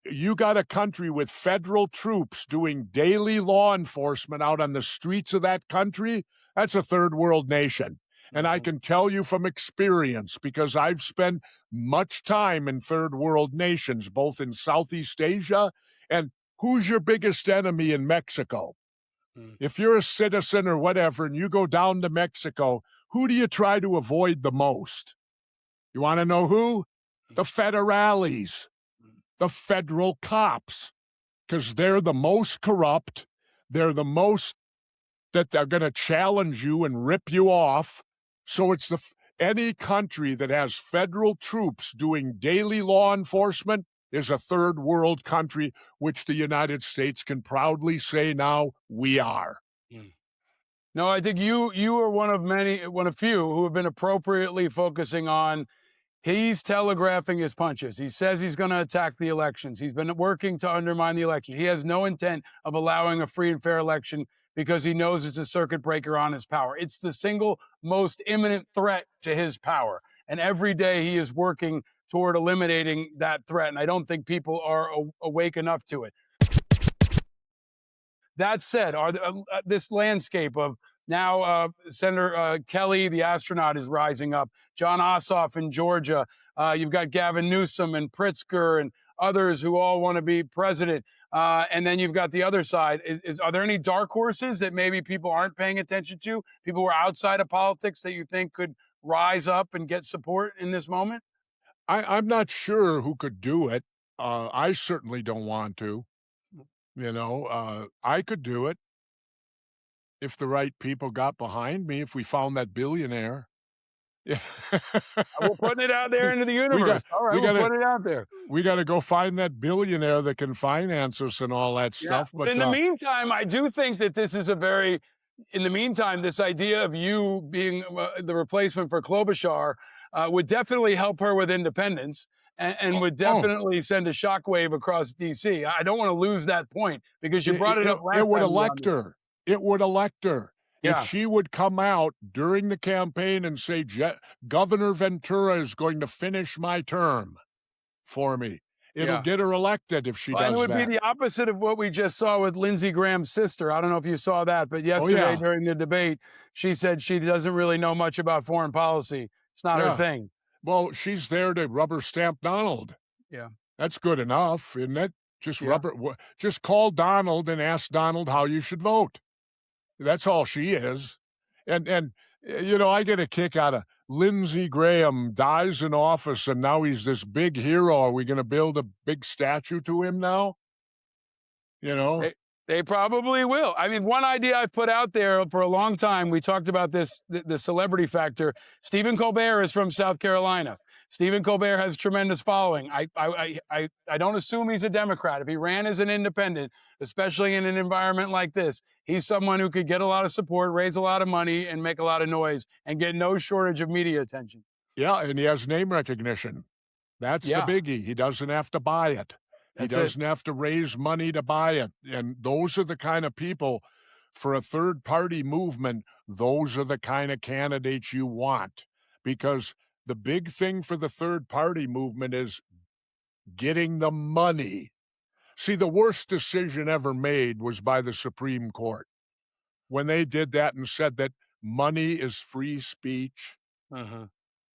you got a country with federal troops doing daily law enforcement out on the streets of that country. That's a third world nation. And I can tell you from experience, because I've spent much time in third world nations, both in Southeast Asia, and who's your biggest enemy in Mexico? If you're a citizen or whatever and you go down to Mexico, who do you try to avoid the most? You want to know who? The federales, the federal cops, because they're the most corrupt. They're the most that they're going to challenge you and rip you off. So it's any country that has federal troops doing daily law enforcement is a third world country, which the United States can proudly say now we are. No, I think you are one of few who have been appropriately focusing on he's telegraphing his punches. He says he's going to attack the elections. He's been working to undermine the election. He has no intent of allowing a free and fair election because he knows it's a circuit breaker on his power. It's the single most imminent threat to his power. And every day he is working toward eliminating that threat. And I don't think people are awake enough to it. That said, this landscape of now Senator Kelly, the astronaut, is rising up. John Ossoff in Georgia. You've got Gavin Newsom and Pritzker and others who all want to be president. And then you've got the other side. Are there any dark horses that maybe people aren't paying attention to? People who are outside of politics that you think could rise up and get support in this moment? I'm not sure who could do it. I certainly don't want to. You know, I could do it if the right people got behind me, if we found that billionaire. Yeah. We're putting it out there into the universe. All right, we'll put it out there. We got to go find that billionaire that can finance us and all that stuff. But in the meantime, I do think that this is this idea of you being the replacement for Klobuchar would definitely help her with independence. And would definitely send a shockwave across D.C. I don't want to lose that point because you brought it up last time. It would elect her. It would elect her. Yeah. If she would come out during the campaign and say, Governor Ventura is going to finish my term for me, it'll get her elected if she does that. It would be the opposite of what we just saw with Lindsey Graham's sister. I don't know if you saw that, but yesterday during the debate, she said she doesn't really know much about foreign policy. It's not her thing. Well, she's there to rubber stamp Donald. Yeah. That's good enough, isn't it? Just call Donald and ask Donald how you should vote. That's all she is. And you know, I get a kick out of Lindsey Graham dies in office and now he's this big hero. Are we going to build a big statue to him now? You know? They probably will. I mean, one idea I've put out there for a long time, we talked about this, the celebrity factor. Stephen Colbert is from South Carolina. Stephen Colbert has a tremendous following. I don't assume he's a Democrat. If he ran as an independent, especially in an environment like this, he's someone who could get a lot of support, raise a lot of money, and make a lot of noise, and get no shortage of media attention. Yeah, and he has name recognition. That's the biggie. He doesn't have to buy it. He doesn't have to raise money to buy it. And those are the kind of people, for a third-party movement, those are the kind of candidates you want. Because the big thing for the third-party movement is getting the money. See, the worst decision ever made was by the Supreme Court, when they did that and said that money is free speech.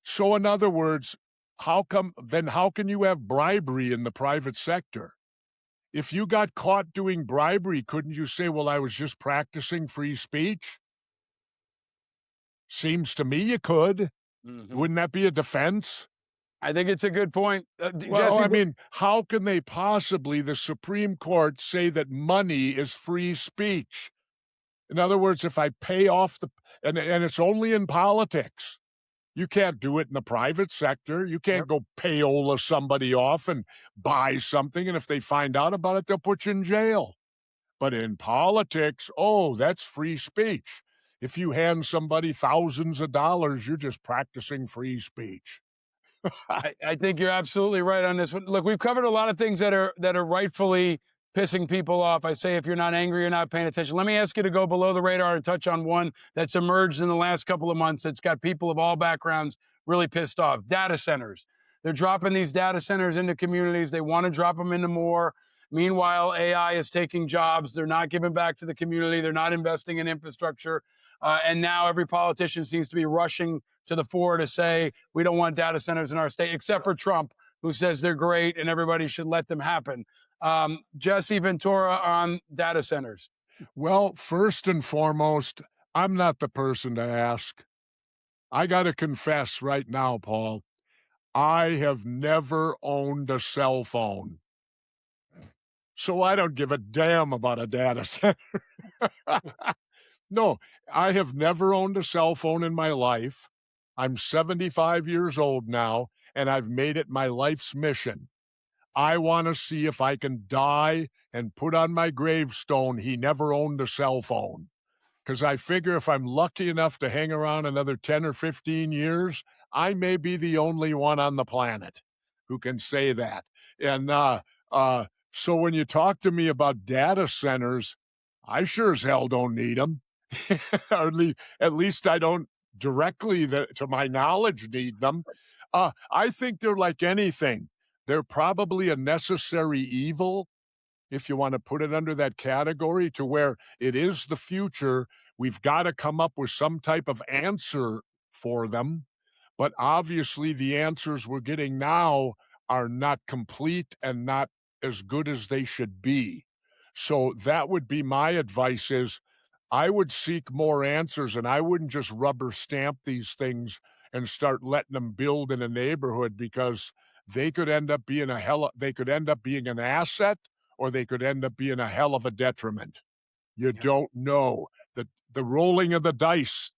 So in other words, how can you have bribery in the private sector? If you got caught doing bribery, couldn't you say, well, I was just practicing free speech? Seems to me you could. Wouldn't that be a defense? I think it's a good point. Well, I mean, how can they possibly, the Supreme Court, say that money is free speech? In other words, if I pay off and it's only in politics. You can't do it in the private sector. You can't go payola somebody off and buy something, and if they find out about it, they'll put you in jail. But in politics, oh, that's free speech. If you hand somebody thousands of dollars, you're just practicing free speech. I think you're absolutely right on this one. Look, we've covered a lot of things that are rightfully pissing people off. I say if you're not angry, you're not paying attention. Let me ask you to go below the radar and touch on one that's emerged in the last couple of months that's got people of all backgrounds really pissed off. Data centers. They're dropping these data centers into communities. They want to drop them into more. Meanwhile, AI is taking jobs. They're not giving back to the community. They're not investing in infrastructure. And now every politician seems to be rushing to the fore to say, we don't want data centers in our state, except for Trump, who says they're great and everybody should let them happen. Jesse Ventura on data centers. Well, first and foremost, I'm not the person to ask. I got to confess right now, Paul, I have never owned a cell phone. So I don't give a damn about a data center. No, I have never owned a cell phone in my life. I'm 75 years old now, and I've made it my life's mission. I want to see if I can die and put on my gravestone, he never owned a cell phone. Because I figure if I'm lucky enough to hang around another 10 or 15 years, I may be the only one on the planet who can say that. And so when you talk to me about data centers, I sure as hell don't need them. At least I don't directly, to my knowledge, need them. I think they're like anything. They're probably a necessary evil, if you want to put it under that category, to where it is the future. We've got to come up with some type of answer for them. But obviously, the answers we're getting now are not complete and not as good as they should be. So that would be my advice is I would seek more answers, and I wouldn't just rubber stamp these things and start letting them build in a neighborhood, because they could end up being they could end up being an asset, or they could end up being a hell of a detriment. You don't know. The rolling of the dice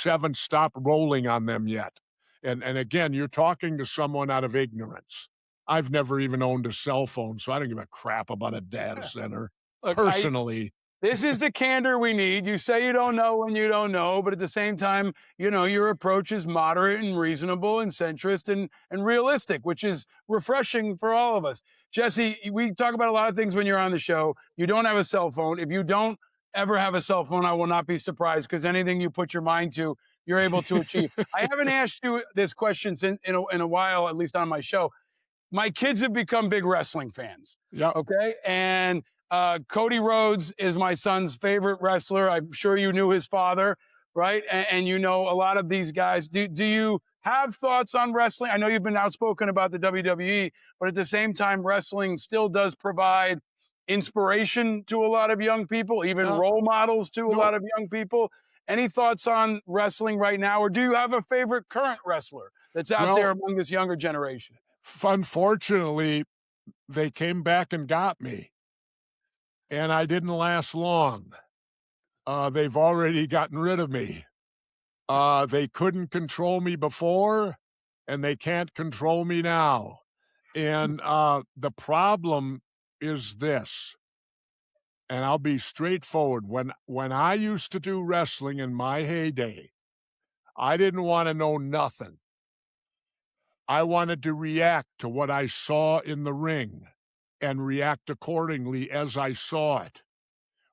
haven't stopped rolling on them yet. And again, you're talking to someone out of ignorance. I've never even owned a cell phone, so I don't give a crap about a data center. Look, personally. This is the candor we need. You say you don't know when you don't know, but at the same time, you know, your approach is moderate and reasonable and centrist and realistic, which is refreshing for all of us. Jesse, we talk about a lot of things when you're on the show. You don't have a cell phone. If you don't ever have a cell phone, I will not be surprised, because anything you put your mind to, you're able to achieve. I haven't asked you this question in a while, at least on my show. My kids have become big wrestling fans. Yeah. Okay. And Cody Rhodes is my son's favorite wrestler. I'm sure you knew his father, right? And you know a lot of these guys. Do you have thoughts on wrestling? I know you've been outspoken about the WWE, but at the same time, wrestling still does provide inspiration to a lot of young people, even role models to a lot of young people. Any thoughts on wrestling right now? Or do you have a favorite current wrestler that's out there among this younger generation? Unfortunately, they came back and got me, and I didn't last long. They've already gotten rid of me. They couldn't control me before, and they can't control me now. And the problem is this, and I'll be straightforward. When I used to do wrestling in my heyday, I didn't want to know nothing. I wanted to react to what I saw in the ring and react accordingly as I saw it.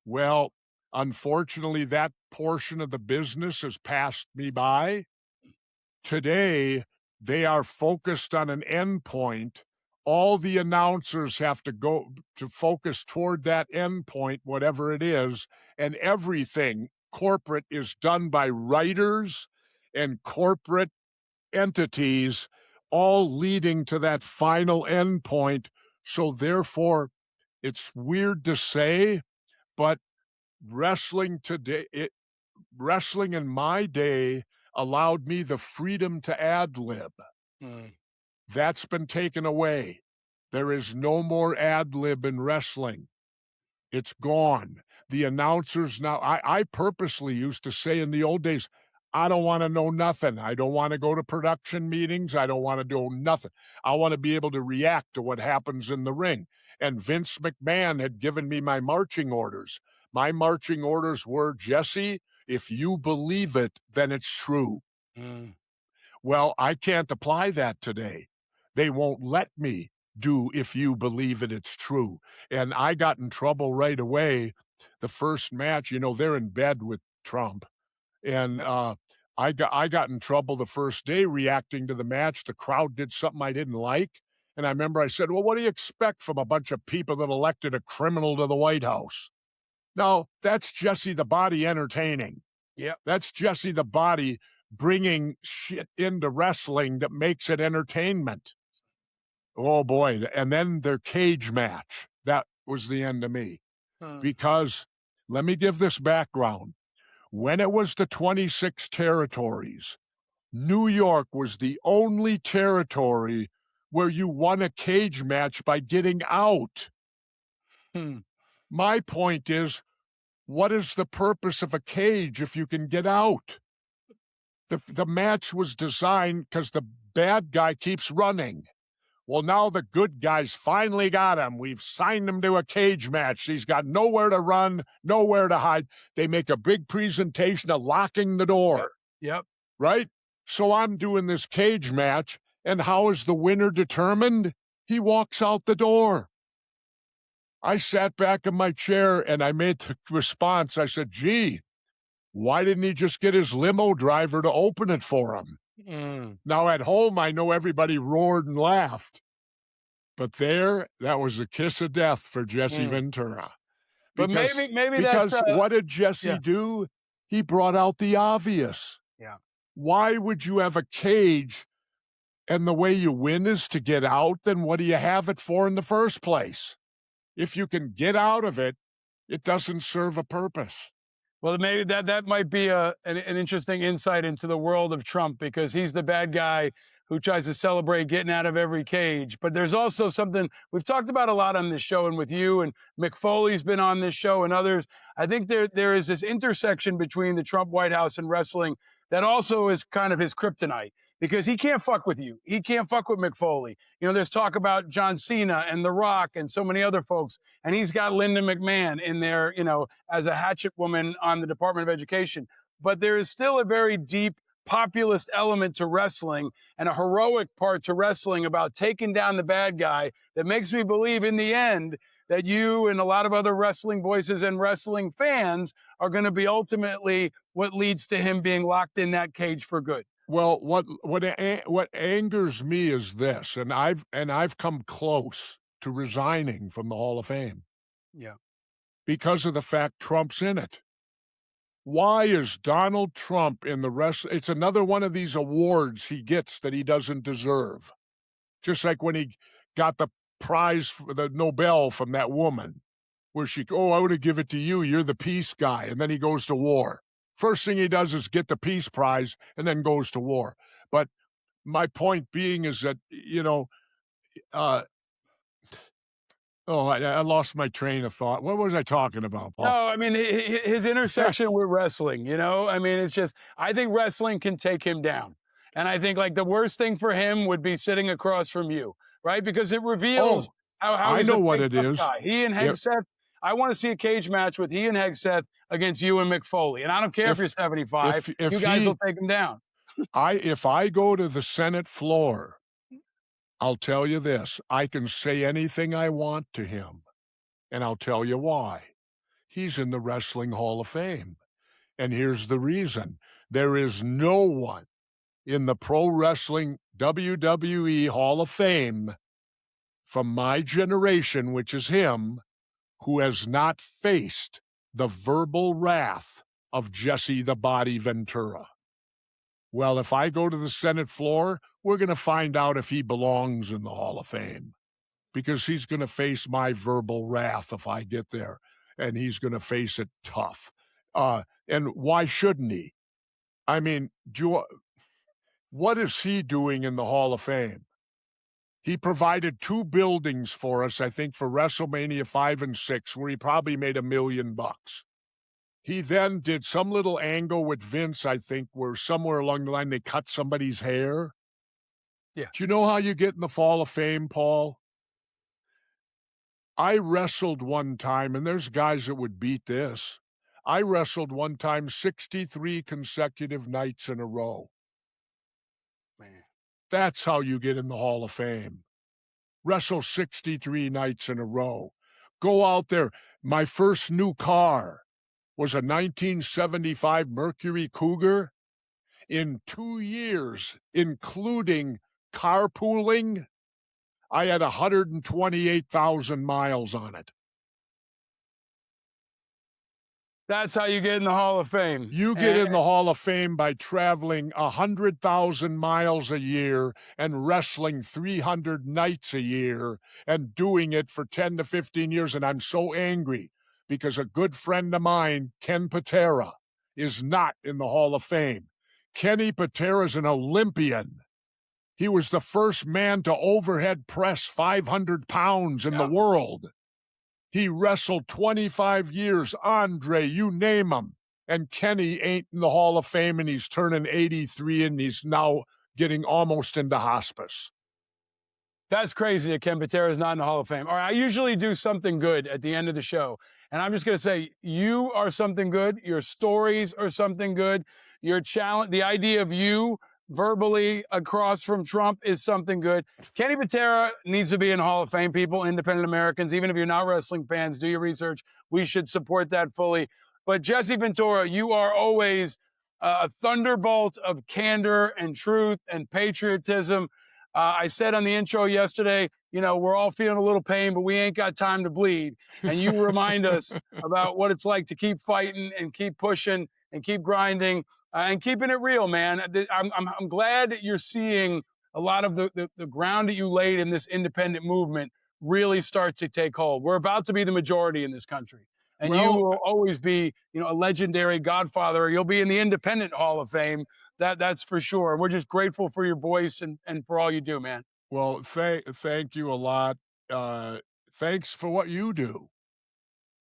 Well, unfortunately, that portion of the business has passed me by. Today, they are focused on an end point. All the announcers have to go to focus toward that end point, whatever it is, and everything corporate is done by writers and corporate entities, all leading to that final end point. So therefore, it's weird to say, but wrestling today, wrestling in my day allowed me the freedom to ad-lib. That's been taken away. There is no more ad-lib in wrestling. It's gone. The announcers now, I purposely used to say in the old days, I don't want to know nothing. I don't want to go to production meetings. I don't want to do nothing. I want to be able to react to what happens in the ring. And Vince McMahon had given me my marching orders. My marching orders were, Jesse, if you believe it, then it's true. Mm. Well, I can't apply that today. They won't let me do if you believe it, it's true. And I got in trouble right away. The first match, they're in bed with Trump. And I got in trouble the first day reacting to the match. The crowd did something I didn't like. And I remember I said, well, what do you expect from a bunch of people that elected a criminal to the White House? No, that's Jesse the Body entertaining. Yep. That's Jesse the Body bringing shit into wrestling that makes it entertainment. Oh, boy. And then their cage match. That was the end of me. Because let me give this background. When it was the 26 territories, New York was the only territory where you won a cage match by getting out. My point is, what is the purpose of a cage if you can get out? The match was designed because the bad guy keeps running. Well, now the good guys finally got him. We've signed him to a cage match. He's got nowhere to run, nowhere to hide. They make a big presentation of locking the door. Yep. Right? So I'm doing this cage match, and how is the winner determined? He walks out the door. I sat back in my chair, and I made the response. I said, gee, why didn't he just get his limo driver to open it for him? Now, at home, I know everybody roared and laughed. But there, that was a kiss of death for Jesse Ventura. Because, but maybe because what did Jesse do? He brought out the obvious. Yeah. Why would you have a cage and the way you win is to get out? Then what do you have it for in the first place? If you can get out of it, it doesn't serve a purpose. Well, maybe that might be an interesting insight into the world of Trump, because he's the bad guy who tries to celebrate getting out of every cage. But there's also something we've talked about a lot on this show, and with you, and Mick Foley's been on this show and others. I think there is this intersection between the Trump White House and wrestling that also is kind of his kryptonite, because he can't fuck with you. He can't fuck with Mick Foley. There's talk about John Cena and The Rock and so many other folks, and he's got Linda McMahon in there, as a hatchet woman on the Department of Education. But there is still a very deep populist element to wrestling and a heroic part to wrestling about taking down the bad guy that makes me believe in the end that you and a lot of other wrestling voices and wrestling fans are going to be ultimately what leads to him being locked in that cage for good. Well, what angers me is this, and I've come close to resigning from the Hall of Fame. Yeah. Because of the fact Trump's in it. Why is Donald Trump in the rest? It's another one of these awards he gets that he doesn't deserve. Just like when he got the prize for the Nobel from that woman, where I would have give it to you. You're the peace guy. And then he goes to war. First thing he does is get the peace prize and then goes to war. But my point being is that, I lost my train of thought. What was I talking about, Paul? No, I mean, his intersection with wrestling, I mean, it's just, I think wrestling can take him down. And I think the worst thing for him would be sitting across from you, right? Because it reveals how I know what it is. Guy. He and Hegseth, I want to see a cage match with he and Hegseth against you and Mick Foley. And I don't care if you're 75, you guys will take him down. If I go to the Senate floor, I'll tell you this, I can say anything I want to him, and I'll tell you why. He's in the Wrestling Hall of Fame. And here's the reason. There is no one in the Pro Wrestling WWE Hall of Fame from my generation, which is him, who has not faced the verbal wrath of Jesse the Body Ventura. Well, if I go to the Senate floor, we're going to find out if he belongs in the Hall of Fame, because he's going to face my verbal wrath if I get there, and he's going to face it tough. And why shouldn't he? I mean, what is he doing in the Hall of Fame? He provided 2 buildings for us, I think, for WrestleMania 5 and 6, where he probably made $1 million. He then did some little angle with Vince, I think, where somewhere along the line they cut somebody's hair. Yeah. Do you know how you get in the Hall of Fame, Paul? I wrestled one time, and there's guys that would beat this. I wrestled one time 63 consecutive nights in a row. Man. That's how you get in the Hall of Fame. Wrestle 63 nights in a row. Go out there. My first new car was a 1975 Mercury Cougar. In 2 years, including carpooling, I had 128,000 miles on it. That's how you get in the Hall of Fame. You get in the Hall of Fame by traveling 100,000 miles a year and wrestling 300 nights a year and doing it for 10 to 15 years. And I'm so angry because a good friend of mine, Ken Patera, is not in the Hall of Fame. Kenny Patera is an Olympian. He was the first man to overhead press 500 pounds in the world. He wrestled 25 years, Andre, you name him. And Kenny ain't in the Hall of Fame, and he's turning 83, and he's now getting almost into hospice. That's crazy that Ken Patera is not in the Hall of Fame. All right, I usually do something good at the end of the show. And I'm just going to say, you are something good. Your stories are something good. Your challenge, the idea of you verbally across from Trump is something good. Kenny Patera needs to be in the Hall of Fame, people, independent Americans. Even if you're not wrestling fans, do your research. We should support that fully. But Jesse Ventura, you are always a thunderbolt of candor and truth and patriotism. I said on the intro yesterday, you know, we're all feeling a little pain, but we ain't got time to bleed. And you remind us about what it's like to keep fighting and keep pushing and keep grinding and keeping it real, man. I'm glad that you're seeing a lot of the ground that you laid in this independent movement really start to take hold. We're about to be the majority in this country. And you will always be, you know, a legendary godfather. You'll be in the Independent Hall of Fame. That's for sure. We're just grateful for your voice and for all you do, man. Well, thank you a lot. Thanks for what you do.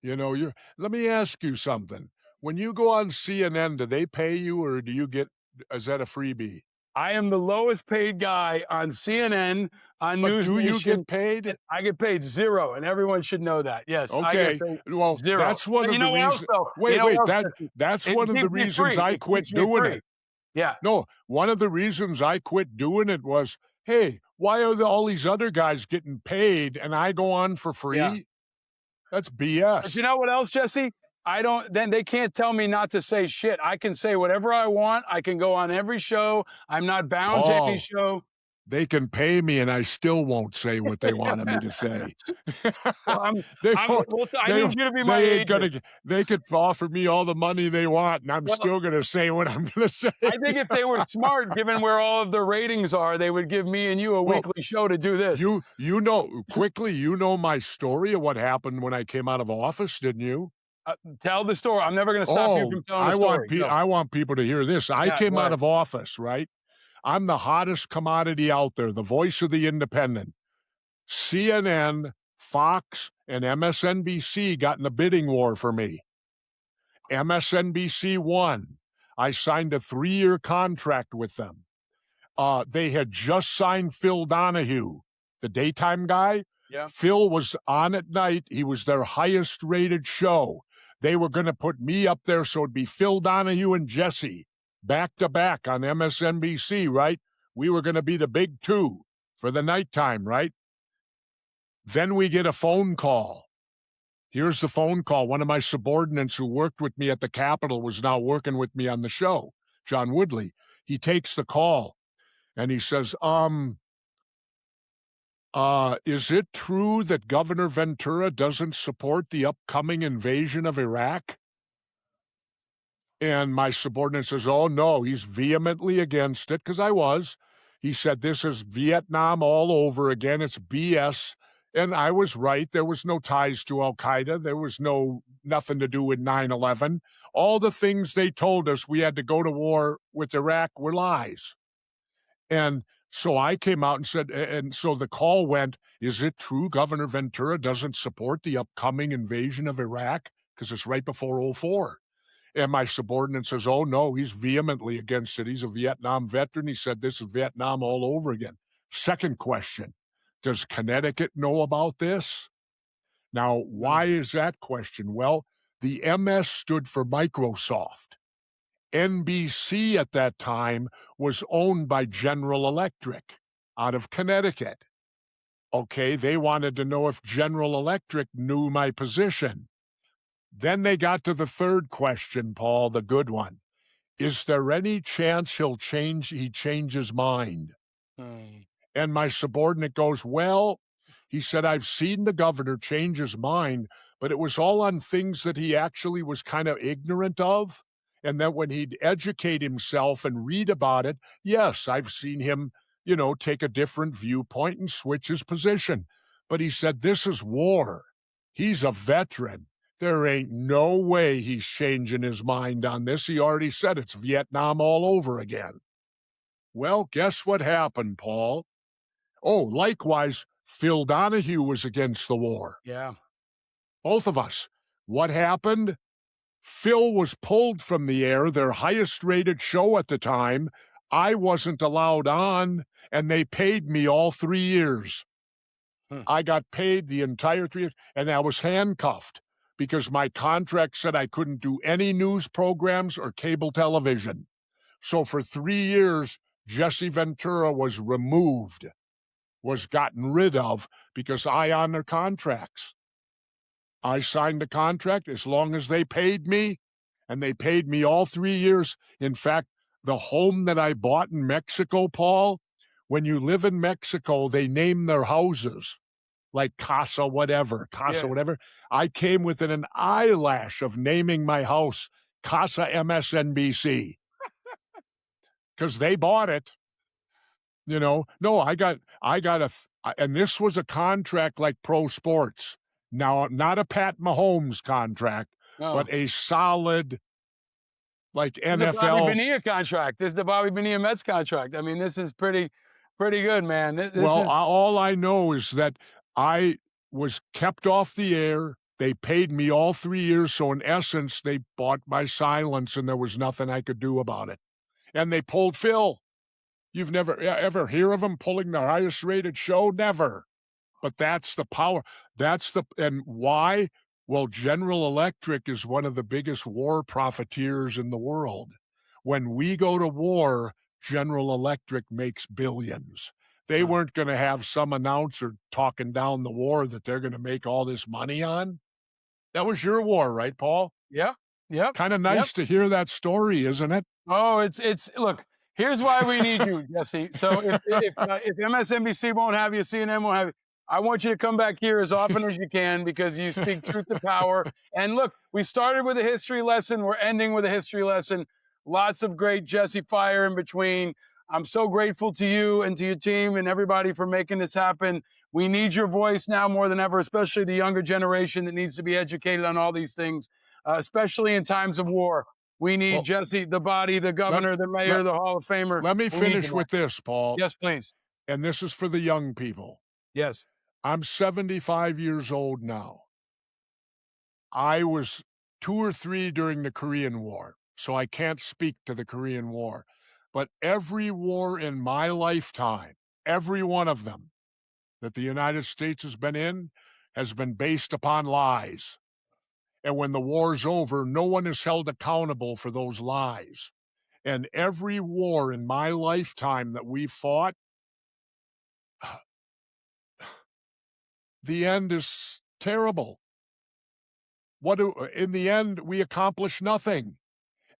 You know, let me ask you something. When you go on CNN, do they pay you, or is that a freebie? I am the lowest paid guy on CNN, on News Nation. Do you get paid? I get paid zero, and everyone should know that. Yes. Okay. Well, zero. That's one of the reasons. That's one of the reasons I quit doing it. Yeah. No, one of the reasons I quit doing it was, hey, why are all these other guys getting paid and I go on for free? Yeah. That's BS. But you know what else, Jesse? Then they can't tell me not to say shit. I can say whatever I want. I can go on every show. I'm not bound to any show. They can pay me and I still won't say what they wanted me to say. Well, I need you to be my agent. They could offer me all the money they want and I'm still going to say what I'm going to say. I think if they were smart, given where all of the ratings are, they would give me and you a weekly show to do this. You know my story of what happened when I came out of office, didn't you? Tell the story. I'm never going to stop you from telling the story. I want people to hear this. I came out of office, right? I'm the hottest commodity out there, the voice of the independent. CNN, Fox, and MSNBC got in a bidding war for me. MSNBC won. I signed a 3-year contract with them. They had just signed Phil Donahue, the daytime guy. Yeah. Phil was on at night. He was their highest rated show. They were going to put me up there, so it'd be Phil Donahue and Jesse back to back on MSNBC, right? We were going to be the big two for the nighttime, right? Then we get a phone call. Here's the phone call. One of my subordinates who worked with me at the Capitol was now working with me on the show, John Woodley. He takes the call and he says, is it true that Governor Ventura doesn't support the upcoming invasion of Iraq? And my subordinate says, oh, no, he's vehemently against it, because I was. He said, this is Vietnam all over again. It's BS. And I was right. There was no ties to al-Qaeda. There was nothing to do with 9/11. All the things they told us we had to go to war with Iraq were lies. And so I came out and said, and so the call went, is it true Governor Ventura doesn't support the upcoming invasion of Iraq? Because it's right before 2004. And my subordinate says, oh, no, he's vehemently against it. He's a Vietnam veteran. He said, this is Vietnam all over again. Second question, does Connecticut know about this? Now, why is that question? Well, the MS stood for Microsoft. NBC at that time was owned by General Electric out of Connecticut. Okay, they wanted to know if General Electric knew my position. Then they got to the third question, Paul, the good one. Is there any chance he change his mind? And my subordinate goes, well, he said, I've seen the governor change his mind, but it was all on things that he actually was kind of ignorant of. And that when he'd educate himself and read about it, yes, I've seen him, take a different viewpoint and switch his position. But he said, this is war. He's a veteran. There ain't no way he's changing his mind on this. He already said it's Vietnam all over again. Well, guess what happened, Paul? Oh, likewise, Phil Donahue was against the war. Yeah. Both of us. What happened? Phil was pulled from the air, their highest-rated show at the time. I wasn't allowed on, and they paid me all 3 years. I got paid the entire 3 years, and I was handcuffed because my contract said I couldn't do any news programs or cable television. So for 3 years, Jesse Ventura was removed, was gotten rid of because I honored contracts. I signed a contract as long as they paid me, and they paid me all 3 years. In fact, the home that I bought in Mexico, Paul, when you live in Mexico, they name their houses like Casa whatever. I came within an eyelash of naming my house Casa MSNBC because they bought it. No, and this was a contract like pro sports. Now, not a Pat Mahomes contract, but a solid, like NFL. The Bobby Bonilla contract. This is the Bobby Bonilla Mets contract. I mean, this is pretty good, man. All I know is that I was kept off the air. They paid me all 3 years. So in essence, they bought my silence and there was nothing I could do about it. And they pulled Phil. You've never ever hear of them pulling their highest rated show? Never. But that's the power. And why? Well, General Electric is one of the biggest war profiteers in the world. When we go to war, General Electric makes billions. They weren't going to have some announcer talking down the war that they're going to make all this money on. That was your war, right, Paul? Yeah. Yep. Kind of nice to hear that story, isn't it? Oh, it's look, here's why we need you, Jesse. So if MSNBC won't have you, CNN won't have you, I want you to come back here as often as you can because you speak truth to power. And look, we started with a history lesson. We're ending with a history lesson. Lots of great Jesse fire in between. I'm so grateful to you and to your team and everybody for making this happen. We need your voice now more than ever, especially the younger generation that needs to be educated on all these things, especially in times of war. We need Jesse, the body, the governor, the mayor, the Hall of Famer. Let me finish with this, Paul. Yes, please. And this is for the young people. Yes. I'm 75 years old now. I was 2 or 3 during the Korean War, so I can't speak to the Korean War. But every war in my lifetime, every one of them that the United States has been in, has been based upon lies. And when the war's over, no one is held accountable for those lies. And every war in my lifetime that we fought, the end is terrible. In the end, we accomplished nothing.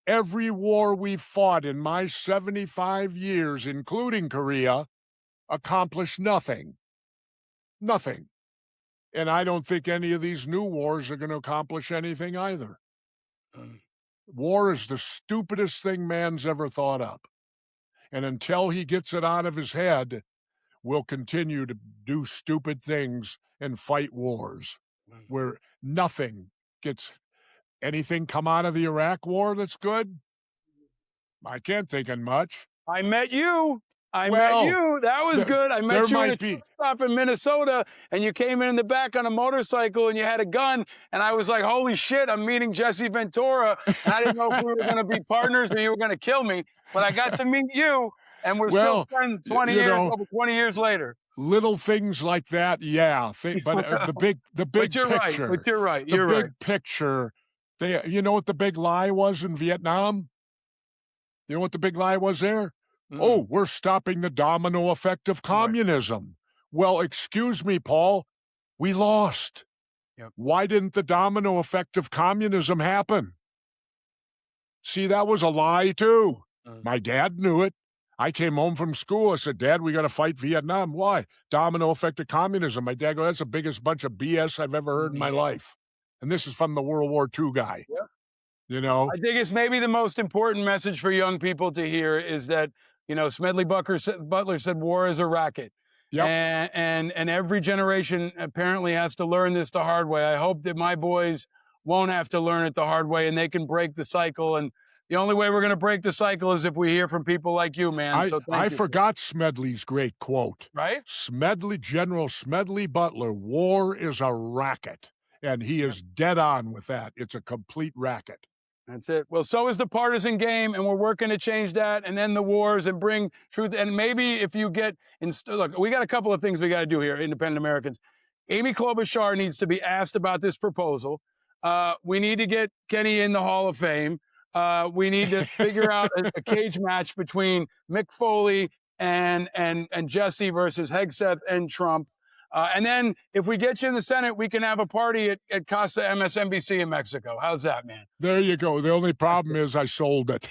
Every war we fought in my 75 years, including Korea, accomplished nothing. Nothing. And I don't think any of these new wars are going to accomplish anything either. War is the stupidest thing man's ever thought up. And until he gets it out of his head, we'll continue to do stupid things and fight wars where nothing gets. Anything come out of the Iraq war that's good? I can't think of much. I met you. I met you. That was good. I met you in a truck stop in Minnesota, and you came in the back on a motorcycle, and you had a gun, and I was like, holy shit, I'm meeting Jesse Ventura, and I didn't know if we were going to be partners or you were going to kill me, but I got to meet you, and we're still friends 20 years later. Little things like that, yeah. But the big but you're picture. Right, but you're right. The big picture. You know what the big lie was in Vietnam? You know what the big lie was there? Oh, we're stopping the domino effect of communism. Right. Well, excuse me, Paul, we lost. Yep. Why didn't the domino effect of communism happen? See, that was a lie, too. My dad knew it. I came home from school. I said, Dad, we got to fight Vietnam. Why? Domino effect of communism. My dad goes, that's the biggest bunch of BS I've ever heard in my life. And this is from the World War II guy. Yep. You know? I think it's maybe the most important message for young people to hear is that, you know, Smedley Butler said war is a racket. Yep. And every generation apparently has to learn this the hard way. I hope that my boys won't have to learn it the hard way and they can break the cycle. And the only way we're going to break the cycle is if we hear from people like you, man. I forgot Smedley's great quote. Right? General Smedley Butler, war is a racket. And he is dead on with that. It's a complete racket. That's it. Well, so is the partisan game, and we're working to change that, and then the wars, and bring truth. And maybe if you get look, we got a couple of things we got to do here, independent Americans. Amy Klobuchar needs to be asked about this proposal. We need to get Kenny in the Hall of Fame. We need to figure out a cage match between Mick Foley and Jesse versus Hegseth and Trump. And then if we get you in the Senate, we can have a party at Casa MSNBC in Mexico. How's that, man? There you go. The only problem is I sold it.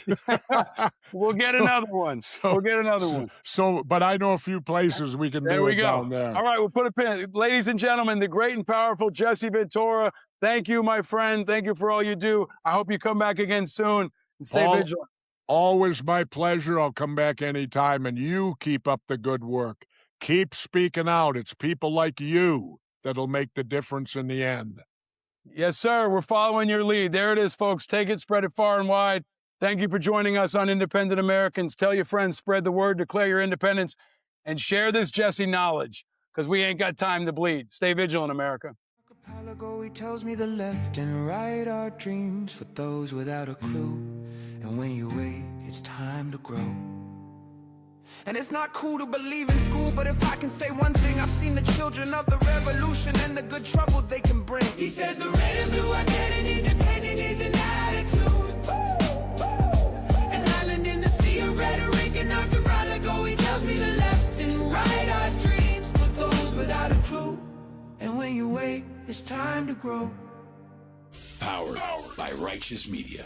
We'll get another one. We'll get another one. But I know a few places we can do it down there. All right, we'll put a pin. Ladies and gentlemen, the great and powerful Jesse Ventura. Thank you, my friend. Thank you for all you do. I hope you come back again soon and stay vigilant. Always my pleasure. I'll come back anytime, and you keep up the good work. Keep speaking out. It's people like you that'll make the difference in the end. Yes, sir. We're following your lead. There it is, folks. Take it, spread it far and wide. Thank you for joining us on Independent Americans. Tell your friends, spread the word, declare your independence, and share this Jesse knowledge, because we ain't got time to bleed. Stay vigilant, America. He tells me the left and right are dreams for those without a clue. And when you wake, it's time to grow. And it's not cool to believe in school, but if I can say one thing, I've seen the children of the revolution and the good trouble they can bring. He says the red and blue are dead and independent is an attitude. An island in the sea of rhetoric and I could probably go. He tells me the left and right are dreams for those without a clue. And when you wait, it's time to grow. Powered by Righteous Media.